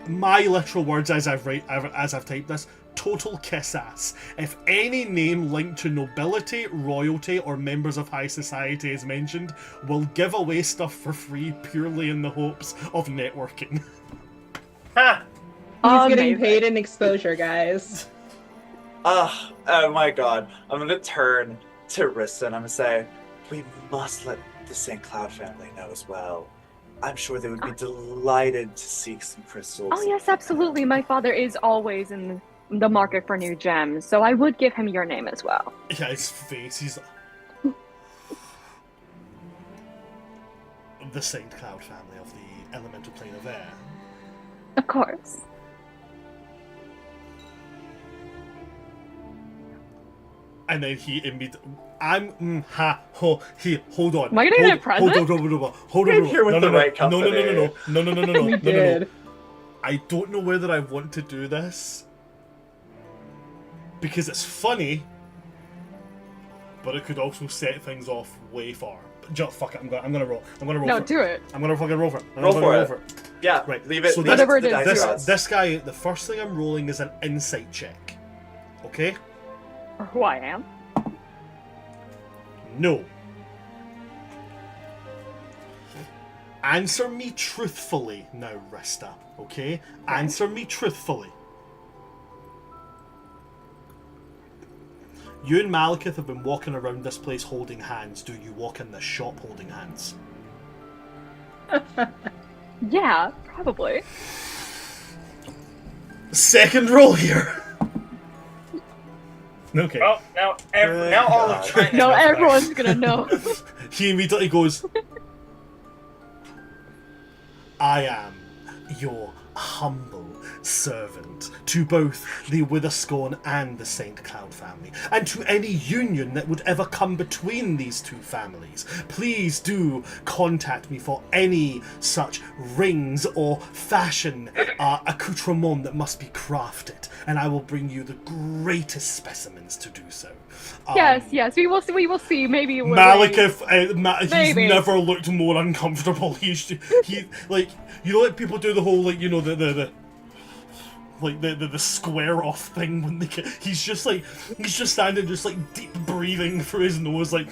[SPEAKER 4] my literal words as I've typed this. Total kiss ass. If any name linked to nobility, royalty, or members of high society is mentioned, will give away stuff for free purely in the hopes of networking.
[SPEAKER 7] Ha!
[SPEAKER 8] He's getting
[SPEAKER 6] Amazing.
[SPEAKER 8] paid in exposure, guys.
[SPEAKER 5] Oh my god. I'm gonna turn to Rista and I'm gonna say, we must let the St. Cloud family know as well. I'm sure they would be delighted to seek some crystals.
[SPEAKER 6] Oh yes, absolutely. My father is always in the market for new gems, so I would give him your name as well.
[SPEAKER 4] Yeah, his face. He's the Saint Cloud family of the elemental plane of air.
[SPEAKER 6] Of course.
[SPEAKER 4] And then he immediately. Hold on.
[SPEAKER 6] Am I gonna get a present?
[SPEAKER 4] Hold
[SPEAKER 5] You're
[SPEAKER 4] on.
[SPEAKER 5] here with the right company.
[SPEAKER 4] No.
[SPEAKER 8] Did.
[SPEAKER 4] I don't know whether I want to do this because it's funny, but it could also set things off way far. Fuck it, I'm gonna roll. I'm gonna roll.
[SPEAKER 6] No,
[SPEAKER 4] for it.
[SPEAKER 6] do it.
[SPEAKER 4] I'm gonna fucking roll for it.
[SPEAKER 5] Roll for it. Yeah,
[SPEAKER 4] Right.
[SPEAKER 5] leave it.
[SPEAKER 4] So
[SPEAKER 5] leave
[SPEAKER 6] Whatever
[SPEAKER 5] it to
[SPEAKER 6] it
[SPEAKER 5] the
[SPEAKER 6] is,
[SPEAKER 5] dice
[SPEAKER 6] do
[SPEAKER 5] gods.
[SPEAKER 4] this guy, the first thing I'm rolling is an insight check. Okay?
[SPEAKER 6] Or who I am.
[SPEAKER 4] No. Answer me truthfully now, Rista. Okay? Answer me truthfully. You and Malekith have been walking around this place holding hands. Do you walk in this shop holding hands?
[SPEAKER 6] Yeah, probably.
[SPEAKER 4] Second roll here. Okay.
[SPEAKER 7] Well, now all of China.
[SPEAKER 6] No,
[SPEAKER 7] knows about it.
[SPEAKER 6] everyone's gonna know.
[SPEAKER 4] He immediately goes, I am your humble servant to both the Witherscorn and the St. Cloud family, and to any union that would ever come between these two families. Please do contact me for any such rings or fashion accoutrement that must be crafted, and I will bring you the greatest specimens to do so.
[SPEAKER 6] Yes, we will see. We will see. Maybe we'll
[SPEAKER 4] Malekith, he's
[SPEAKER 6] Maybe.
[SPEAKER 4] never looked more uncomfortable. He like, you know, like people do the whole, like, you know, the square off thing when they get, he's just standing, just like deep breathing through his nose, like.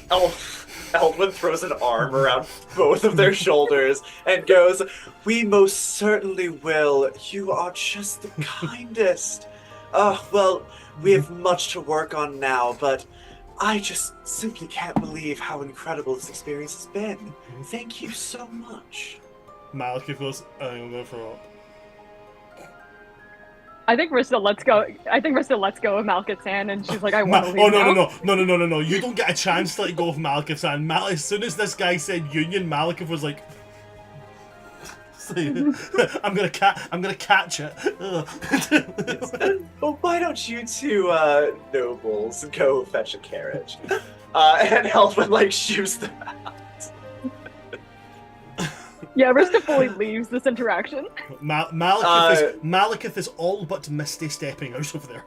[SPEAKER 5] Eldwin throws an arm around both of their shoulders and goes, "We most certainly will. You are just the kindest. Well, we have much to work on now, but I just simply can't believe how incredible this experience has been. Thank you so much."
[SPEAKER 4] Malekith goes, I'm going for it.
[SPEAKER 6] I think Rista lets go. I think Rista lets go of Malekith's hand, and she's like, "I want to leave now."
[SPEAKER 4] No! You don't get a chance to let go of Malekith's hand. As soon as this guy said union, Malekith was like, "I'm gonna catch it."
[SPEAKER 5] Well, why don't you two nobles go fetch a carriage? And Eldwin like shoots them out.
[SPEAKER 6] Yeah, Rista fully leaves this interaction.
[SPEAKER 4] Malekith is all but misty stepping out of there.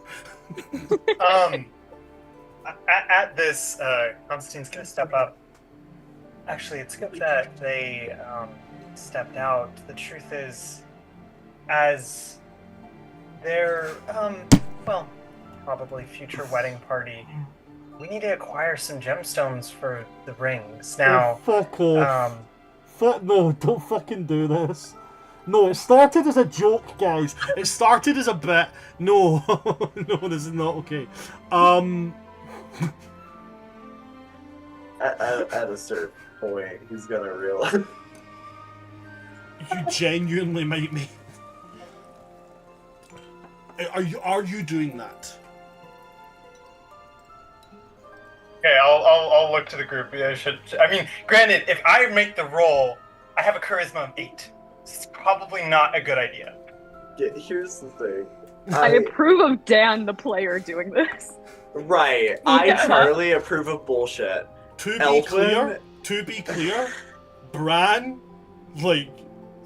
[SPEAKER 7] At this, Constantine's gonna step up. Actually, it's good that they stepped out. The truth is, as their probably future wedding party, we need to acquire some gemstones for the rings. Now,
[SPEAKER 4] Fuck off. No, don't fucking do this. No, it started as a joke, guys. It started as a bit. No, no, this is not okay.
[SPEAKER 5] At a certain point, he's gonna realize.
[SPEAKER 4] You genuinely might me. Are you doing that?
[SPEAKER 7] okay, I'll look to the group. I mean, granted, if I make the roll, I have a charisma of 8. It's probably not a good idea.
[SPEAKER 5] Yeah, here's the thing.
[SPEAKER 6] I approve of Dan, the player, doing this.
[SPEAKER 5] Right. I
[SPEAKER 6] Yeah.
[SPEAKER 5] entirely approve of bullshit.
[SPEAKER 4] To
[SPEAKER 5] Eldwin?
[SPEAKER 4] be clear, Bran, like,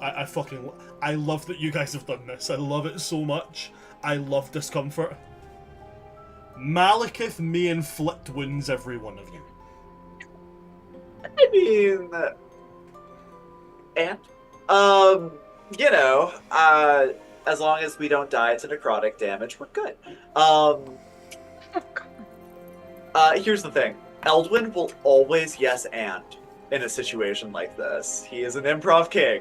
[SPEAKER 4] I love that you guys have done this. I love it so much. I love discomfort. Malekith may inflict wounds every one of you.
[SPEAKER 5] I mean, and you know, as long as we don't die to necrotic damage, we're good. Here's the thing: Eldwin will always yes and in a situation like this. He is an improv king,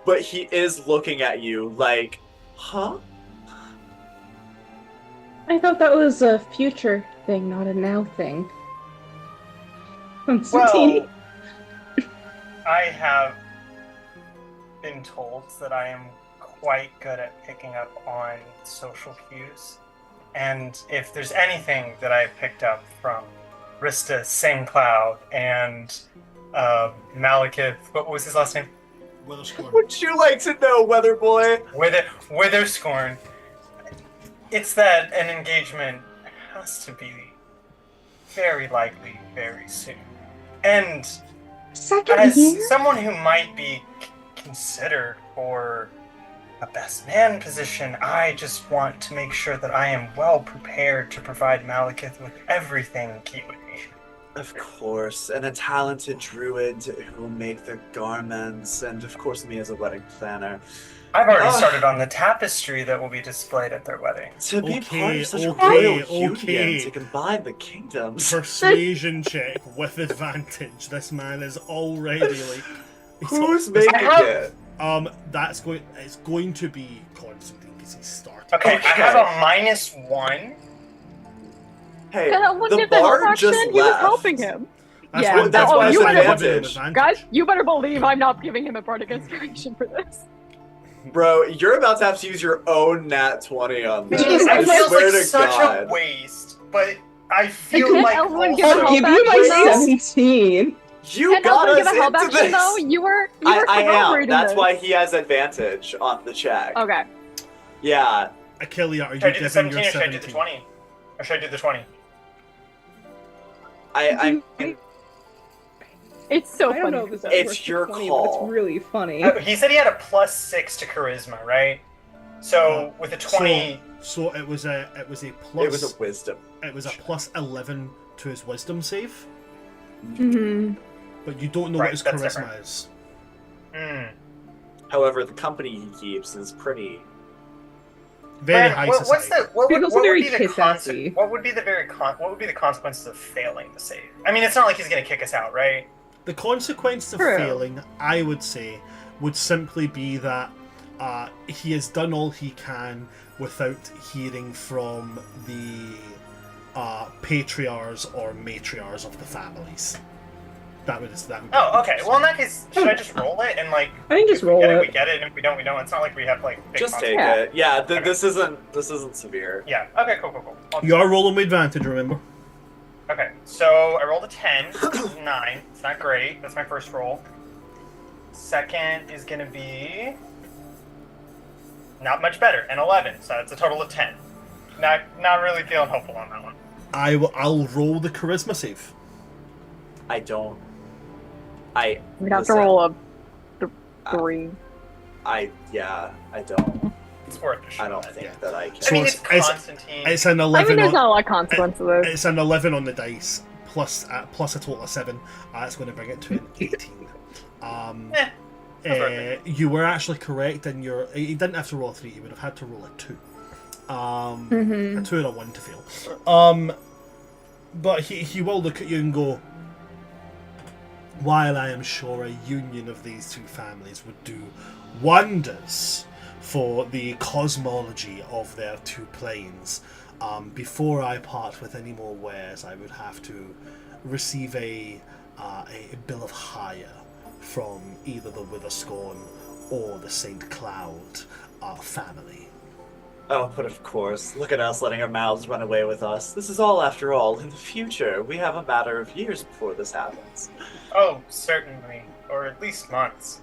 [SPEAKER 5] but he is looking at you like, huh?
[SPEAKER 8] I thought that was a future thing, not a now thing. Constantine.
[SPEAKER 7] Well, I have been told that I am quite good at picking up on social cues. And if there's anything that I picked up from Rista Sangcloud and Malekith, what was his last name?
[SPEAKER 4] Witherscorn.
[SPEAKER 5] Would you like to know, Weather Boy?
[SPEAKER 7] Witherscorn. It's that an engagement has to be very likely very soon. And
[SPEAKER 8] Second
[SPEAKER 7] as
[SPEAKER 8] year?
[SPEAKER 7] someone who might be considered for a best man position. I just want to make sure that I am well prepared to provide Malekith with everything he would need.
[SPEAKER 5] Of course, and a talented druid who will make the garments, and of course me as a wedding planner.
[SPEAKER 7] I've already started on the tapestry that will be displayed at their wedding.
[SPEAKER 5] To be part of such a
[SPEAKER 4] okay,
[SPEAKER 5] royal
[SPEAKER 4] okay.
[SPEAKER 5] union, to combine the kingdoms.
[SPEAKER 4] Persuasion check with advantage. This man is already like.
[SPEAKER 5] Who's making it?
[SPEAKER 4] It's going to be Constantine because he's starting.
[SPEAKER 7] Okay, I have a -1.
[SPEAKER 5] Hey,
[SPEAKER 6] Yeah, when
[SPEAKER 5] the
[SPEAKER 6] did the help
[SPEAKER 5] bard
[SPEAKER 6] action?
[SPEAKER 5] just
[SPEAKER 6] He was
[SPEAKER 5] left.
[SPEAKER 6] helping him.
[SPEAKER 4] That's
[SPEAKER 6] Yeah,
[SPEAKER 4] why, that's
[SPEAKER 6] oh,
[SPEAKER 4] why I
[SPEAKER 6] you
[SPEAKER 4] said
[SPEAKER 6] better-
[SPEAKER 4] give him advantage.
[SPEAKER 6] Guys, you better believe I'm not giving him a bardic inspiration for this.
[SPEAKER 5] Bro, you're about to have to use your own nat 20 on this.
[SPEAKER 7] It
[SPEAKER 5] I
[SPEAKER 7] feels
[SPEAKER 5] swear
[SPEAKER 7] like
[SPEAKER 5] to
[SPEAKER 7] such
[SPEAKER 5] God.
[SPEAKER 7] a waste, but I feel
[SPEAKER 6] Couldn't
[SPEAKER 7] like
[SPEAKER 6] Eldwin give a
[SPEAKER 7] also-
[SPEAKER 6] help
[SPEAKER 8] I'll give you
[SPEAKER 6] action,
[SPEAKER 8] my
[SPEAKER 6] though?
[SPEAKER 8] 17.
[SPEAKER 5] You
[SPEAKER 6] Can
[SPEAKER 5] got
[SPEAKER 6] Eldwin
[SPEAKER 5] us
[SPEAKER 6] give a help
[SPEAKER 5] into
[SPEAKER 6] action
[SPEAKER 5] this.
[SPEAKER 6] though? You were
[SPEAKER 5] I am.
[SPEAKER 6] corroborating
[SPEAKER 5] That's
[SPEAKER 6] this.
[SPEAKER 5] why he has advantage on the check.
[SPEAKER 6] Okay.
[SPEAKER 5] Yeah.
[SPEAKER 4] Achilles, are you
[SPEAKER 7] Should I do the
[SPEAKER 4] giving
[SPEAKER 7] 17
[SPEAKER 4] your
[SPEAKER 7] or should I do
[SPEAKER 4] 17?
[SPEAKER 7] the 20? Or should I do the 20?
[SPEAKER 5] I'm.
[SPEAKER 6] It's so
[SPEAKER 8] I don't
[SPEAKER 6] funny.
[SPEAKER 8] know if this
[SPEAKER 5] It's
[SPEAKER 8] works
[SPEAKER 5] your
[SPEAKER 8] for 20,
[SPEAKER 5] call.
[SPEAKER 8] but it's really funny.
[SPEAKER 7] He said he had a +6 to charisma, right? So with a 20,
[SPEAKER 4] So it was a plus.
[SPEAKER 5] It was a wisdom.
[SPEAKER 4] It was a plus 11 to his wisdom save,
[SPEAKER 6] Mm-hmm.
[SPEAKER 4] but you don't know
[SPEAKER 7] Right,
[SPEAKER 4] what his
[SPEAKER 7] that's
[SPEAKER 4] charisma
[SPEAKER 7] different.
[SPEAKER 4] is.
[SPEAKER 5] However, the company he keeps is pretty.
[SPEAKER 4] Very
[SPEAKER 7] Brad,
[SPEAKER 4] high
[SPEAKER 7] what's
[SPEAKER 4] society.
[SPEAKER 7] the what
[SPEAKER 8] He's
[SPEAKER 7] would,
[SPEAKER 8] also
[SPEAKER 7] what would
[SPEAKER 8] very
[SPEAKER 7] be the
[SPEAKER 8] kiss-assy.
[SPEAKER 7] what would be the consequences of failing the save? I mean, it's not like he's gonna kick us out, right?
[SPEAKER 4] The consequence of
[SPEAKER 6] True.
[SPEAKER 4] failing, I would say, would simply be that he has done all he can without hearing from the patriarchs or matriarchs of the families. That would be
[SPEAKER 7] Oh, okay. Well, in that case, should I just roll it and like?
[SPEAKER 8] I think just
[SPEAKER 7] if we
[SPEAKER 8] roll
[SPEAKER 7] get
[SPEAKER 8] it.
[SPEAKER 7] we get it, and if we don't, we don't. It's not like we have like big
[SPEAKER 5] Just take
[SPEAKER 7] consequences.
[SPEAKER 5] it. Yeah.
[SPEAKER 7] Okay.
[SPEAKER 5] This isn't severe.
[SPEAKER 7] Yeah. Okay. Cool.
[SPEAKER 4] You are rolling with advantage, remember?
[SPEAKER 7] Okay. So I rolled a 10, 9. It's not great. That's my first roll. Second is gonna be not much better, an 11. So that's a total of 10. Not really feeling hopeful on that one.
[SPEAKER 4] I'll roll the charisma save.
[SPEAKER 5] I don't.
[SPEAKER 6] We'd have to
[SPEAKER 5] listen,
[SPEAKER 6] roll a 3.
[SPEAKER 5] I don't.
[SPEAKER 7] It's worth a shot.
[SPEAKER 5] I don't think
[SPEAKER 4] Yeah.
[SPEAKER 5] that I can.
[SPEAKER 4] So
[SPEAKER 7] I mean,
[SPEAKER 4] it's-
[SPEAKER 7] it's Constantine.
[SPEAKER 4] It's an
[SPEAKER 6] I
[SPEAKER 4] 11.
[SPEAKER 6] mean, there's
[SPEAKER 4] on,
[SPEAKER 6] not a lot of consequence to this.
[SPEAKER 4] it's an 11 on the dice plus a total of 7. That's going to bring it to an 18.
[SPEAKER 7] That's worth it.
[SPEAKER 4] You were actually correct in your. You didn't have to roll a 3. You would have had to roll a 2.
[SPEAKER 6] Mm-hmm.
[SPEAKER 4] A 2 and a 1 to fail. But he will look at you and go, while I am sure a union of these two families would do wonders for the cosmology of their two planes, before I part with any more wares, I would have to receive a bill of hire from either the Witherscorn or the St. Cloud family.
[SPEAKER 5] Oh, but of course, look at us letting our mouths run away with us. This is all, after all, in the future. We have a matter of years before this happens.
[SPEAKER 7] Oh, certainly. Or at least months.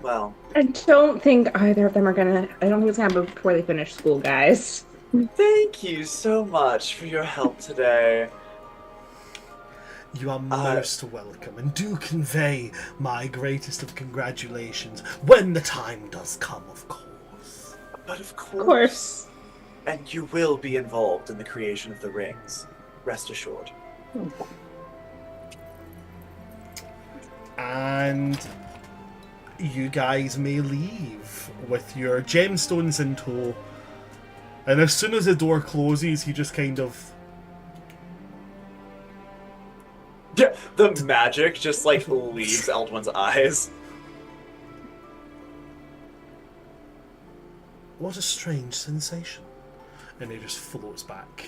[SPEAKER 5] Well,
[SPEAKER 8] I don't think either of them are gonna. I don't think it's gonna happen before they finish school, guys.
[SPEAKER 5] thank you so much for your help today.
[SPEAKER 4] You are most welcome, and do convey my greatest of congratulations when the time does come, of course.
[SPEAKER 5] But of course.
[SPEAKER 8] Of course.
[SPEAKER 5] And you will be involved in the creation of the rings. Rest assured.
[SPEAKER 4] And you guys may leave with your gemstones in tow. And as soon as the door closes, he just kind of...
[SPEAKER 5] Yeah, the magic just like leaves Eldwin's eyes.
[SPEAKER 4] What a strange sensation. And he just floats back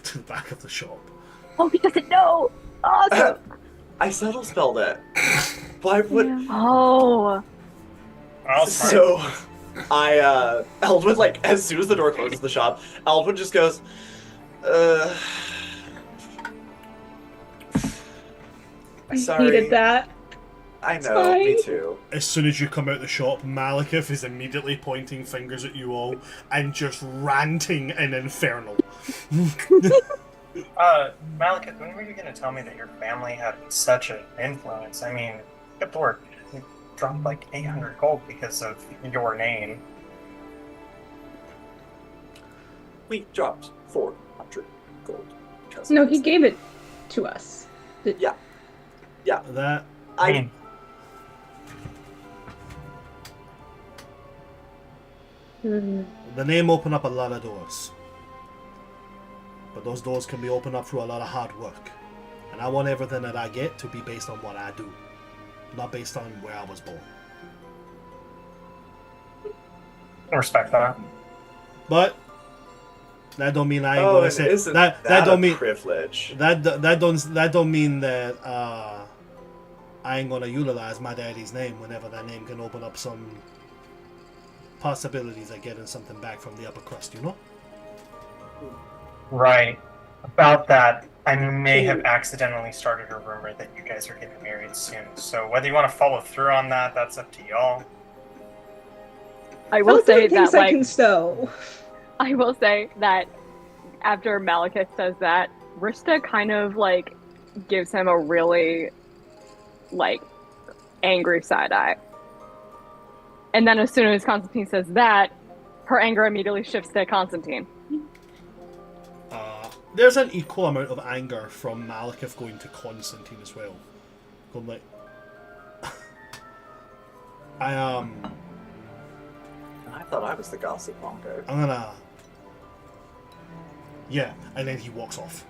[SPEAKER 4] to the back of the shop.
[SPEAKER 6] Oh, he doesn't know! Awesome!
[SPEAKER 5] I subtle spelled it. Why would...
[SPEAKER 6] Oh.
[SPEAKER 7] Oh, smart.
[SPEAKER 5] So, Eldwin, like, as soon as the door closes the shop, Eldwin just goes,
[SPEAKER 8] I
[SPEAKER 5] sorry.
[SPEAKER 8] hated that.
[SPEAKER 5] I know,
[SPEAKER 8] Fine.
[SPEAKER 5] me too.
[SPEAKER 4] As soon as you come out the shop, Malekith is immediately pointing fingers at you all and just ranting in Infernal.
[SPEAKER 7] Malekith, when were you going to tell me that your family had such an influence? I mean, good lord. dropped like 800 gold because of your name.
[SPEAKER 5] We dropped 400 gold. because
[SPEAKER 8] No,
[SPEAKER 5] of
[SPEAKER 8] he
[SPEAKER 5] this.
[SPEAKER 8] gave it to us.
[SPEAKER 5] Yeah. Yeah.
[SPEAKER 4] That
[SPEAKER 5] I
[SPEAKER 4] the name opened up a lot of doors, but those doors can be opened up through a lot of hard work. And I want everything that I get to be based on what I do, not based on where I was born.
[SPEAKER 7] I respect that.
[SPEAKER 4] But that don't mean I ain't
[SPEAKER 5] Oh,
[SPEAKER 4] gonna
[SPEAKER 5] and
[SPEAKER 4] say
[SPEAKER 5] isn't
[SPEAKER 4] that.
[SPEAKER 5] that
[SPEAKER 4] Don't
[SPEAKER 5] a
[SPEAKER 4] mean
[SPEAKER 5] privilege.
[SPEAKER 4] that don't mean that I ain't gonna utilize my daddy's name whenever that name can open up some possibilities of getting something back from the upper crust. You know.
[SPEAKER 7] Right. About that, I may have accidentally started a rumor that you guys are getting married soon. So whether you want to follow through on that, that's up to y'all.
[SPEAKER 6] I will say
[SPEAKER 8] things
[SPEAKER 6] that,
[SPEAKER 8] I
[SPEAKER 6] like,
[SPEAKER 8] can stow.
[SPEAKER 6] I will say that after Malekith says that, Rista kind of like gives him a really like angry side eye. And then as soon as Constantine says that, her anger immediately shifts to Constantine.
[SPEAKER 4] There's an equal amount of anger from Malekith going to Constantine as well. Going like,
[SPEAKER 5] I thought I was the gossip monger.
[SPEAKER 4] I'm gonna. Yeah, and then he walks off.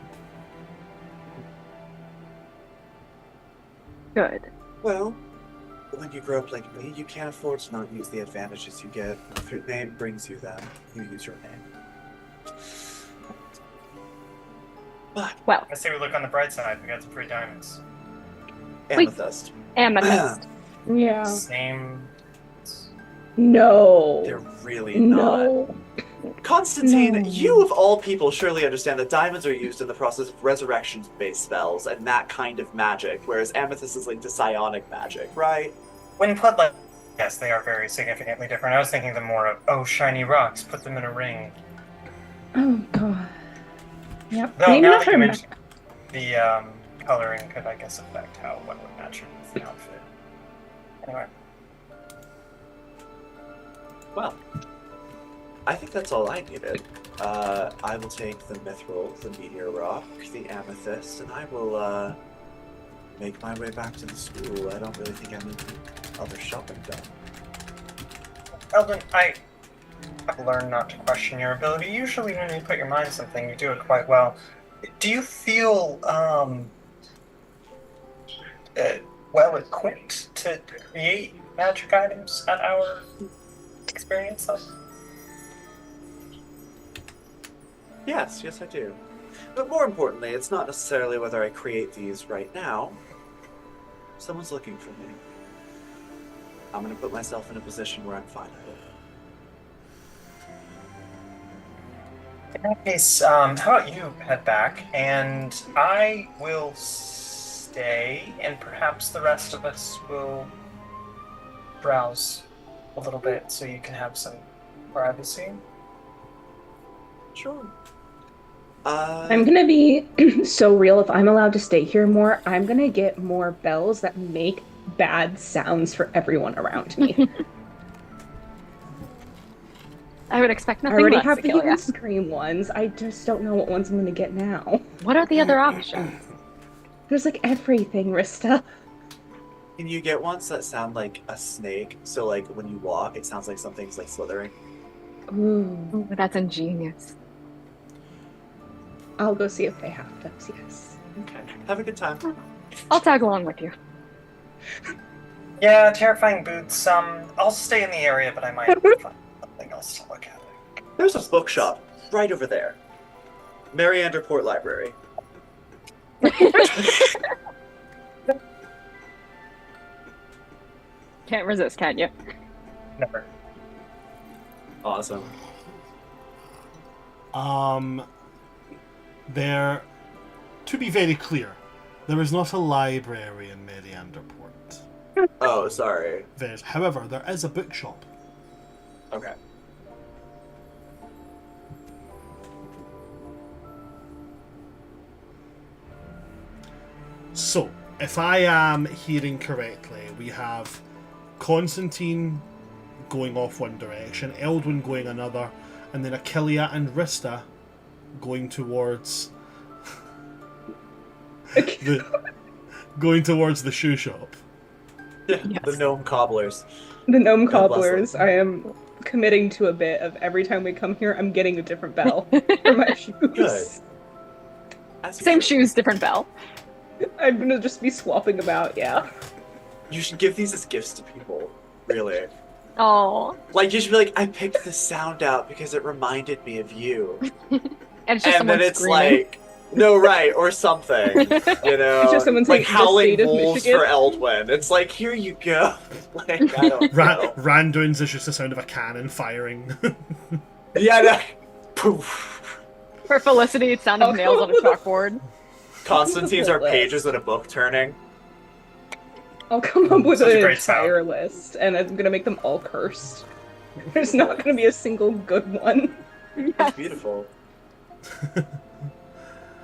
[SPEAKER 6] Good.
[SPEAKER 5] Well, when you grow up like me, you can't afford to not use the advantages you get. If your name brings you them, you use your name. But
[SPEAKER 6] Well,
[SPEAKER 7] I say we look on the bright side. We got some free diamonds.
[SPEAKER 5] amethyst.
[SPEAKER 6] amethyst.
[SPEAKER 8] Yeah.
[SPEAKER 7] Same.
[SPEAKER 8] No.
[SPEAKER 5] They're really not.
[SPEAKER 8] No.
[SPEAKER 5] Constantine,
[SPEAKER 8] No.
[SPEAKER 5] you of all people surely understand that diamonds are used in the process of resurrection-based spells and that kind of magic, whereas amethyst is linked to psionic magic, right?
[SPEAKER 7] When put like, yes, they are very significantly different. I was thinking the more of shiny rocks, put them in a ring.
[SPEAKER 8] Oh god. Yep.
[SPEAKER 7] Though
[SPEAKER 8] Maybe
[SPEAKER 7] now
[SPEAKER 8] not
[SPEAKER 7] that
[SPEAKER 8] for
[SPEAKER 7] you
[SPEAKER 8] ma-
[SPEAKER 7] mentioned the coloring could, I guess, affect how one would match it with the outfit. Anyway.
[SPEAKER 5] Well, I think that's all I needed. I will take the mithril, the meteor rock, the amethyst, and I will make my way back to the school. I don't really think I need other shopping done.
[SPEAKER 7] Eldwin, I have learned not to question your ability. Usually when you put your mind to something, you do it quite well. Do you feel well equipped to create magic items at our experience level?
[SPEAKER 5] Yes, I do. But more importantly, it's not necessarily whether I create these right now. Someone's looking for me. I'm going to put myself in a position where I'm findable.
[SPEAKER 7] In that case, how about you head back, and I will stay, and perhaps the rest of us will browse a little bit so you can have some privacy.
[SPEAKER 5] Sure.
[SPEAKER 8] I'm gonna be so real. If I'm allowed to stay here more, I'm gonna get more bells that make bad sounds for everyone around me.
[SPEAKER 6] I would expect
[SPEAKER 8] I
[SPEAKER 6] nothing
[SPEAKER 8] already
[SPEAKER 6] less,
[SPEAKER 8] have the
[SPEAKER 6] Akelia.
[SPEAKER 8] human scream ones. I just don't know what ones I'm gonna get now.
[SPEAKER 6] What are the other options?
[SPEAKER 8] There's like everything, Rista.
[SPEAKER 5] Can you get ones that sound like a snake? So, like, when you walk, it sounds like something's, like, slithering?
[SPEAKER 8] Ooh.
[SPEAKER 6] Ooh, that's ingenious.
[SPEAKER 8] I'll go see if they have those, yes.
[SPEAKER 5] Okay. Have a good time.
[SPEAKER 6] I'll tag along with you.
[SPEAKER 7] Yeah, terrifying boots. I'll stay in the area, but I might find something else to look at.
[SPEAKER 5] There's a bookshop right over there. Merriander Port Library.
[SPEAKER 6] Can't resist, can you?
[SPEAKER 7] Never.
[SPEAKER 5] Awesome.
[SPEAKER 4] There, to be very clear, there is not a library in Merriander Port.
[SPEAKER 5] Oh, sorry.
[SPEAKER 4] However, there is a bookshop.
[SPEAKER 5] Okay.
[SPEAKER 4] So, if I am hearing correctly, we have Constantine going off one direction, Eldwin going another, and then Achillea and Rista going towards going towards the shoe shop.
[SPEAKER 5] Yes. The gnome cobblers.
[SPEAKER 8] The gnome cobblers. I am committing to a bit of every time we come here, I'm getting a different bell for my shoes.
[SPEAKER 5] Good.
[SPEAKER 6] Same shoes, different bell.
[SPEAKER 8] I'm gonna just be swapping about, yeah.
[SPEAKER 5] You should give these as gifts to people, really.
[SPEAKER 6] Oh.
[SPEAKER 5] Like, you should be like, I picked this sound out because it reminded me of you.
[SPEAKER 6] And it's just
[SPEAKER 5] And then
[SPEAKER 6] someone
[SPEAKER 5] it's
[SPEAKER 6] screaming.
[SPEAKER 5] like, no, right, or something. You know?
[SPEAKER 8] It's just someone saying,
[SPEAKER 5] like
[SPEAKER 8] "The
[SPEAKER 5] howling
[SPEAKER 8] state of
[SPEAKER 5] wolves
[SPEAKER 8] Michigan."
[SPEAKER 5] for Eldwin. It's like, here you go. Like, I don't know.
[SPEAKER 4] Randoons is just the sound of a cannon firing.
[SPEAKER 5] Yeah, no. Poof.
[SPEAKER 6] For Felicity, it sounded nails on a chalkboard.
[SPEAKER 5] Constantine's are pages in a book turning.
[SPEAKER 8] I'll come up with
[SPEAKER 7] Such a
[SPEAKER 8] an
[SPEAKER 7] great
[SPEAKER 8] entire list, and I'm gonna make them all cursed. There's not gonna be a single good one.
[SPEAKER 5] That's beautiful.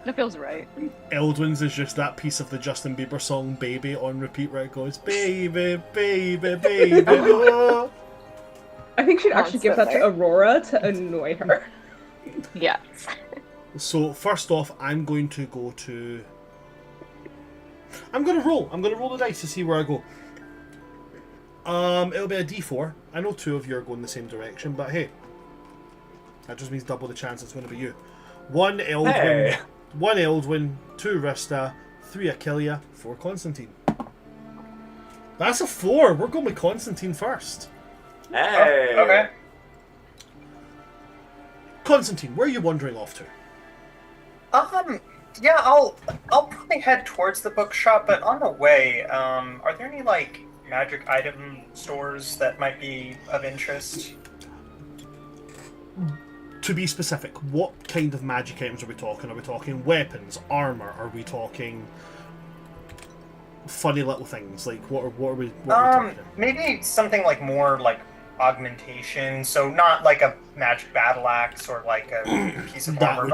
[SPEAKER 6] That feels right.
[SPEAKER 4] Eldwin's is just that piece of the Justin Bieber song "Baby" on repeat, where it goes "Baby, baby, baby." Oh.
[SPEAKER 8] I think she'd actually give that to Aurora to annoy her.
[SPEAKER 6] Yes.
[SPEAKER 4] So first off, I'm going to go to. I'm going to roll the dice to see where I go. It'll be a D4. I know two of you are going the same direction, but hey, that just means double the chance it's going to be you. One Eldwin, one Eldwin, 2 Rista, 3 Achillea, 4 Constantine. That's a 4. We're going with Constantine first.
[SPEAKER 5] Hey.
[SPEAKER 7] Okay.
[SPEAKER 4] Constantine, where are you wandering off to?
[SPEAKER 7] Yeah, I'll probably head towards the bookshop, but on the way, are there any like magic item stores that might be of interest?
[SPEAKER 4] To be specific, what kind of magic items are we talking? Are we talking weapons, armor? Are we talking funny little things? Like what are we talking?
[SPEAKER 7] Maybe something like more like augmentation, so not like a magic battle axe or like a piece of
[SPEAKER 4] That
[SPEAKER 7] armor,
[SPEAKER 4] would
[SPEAKER 7] but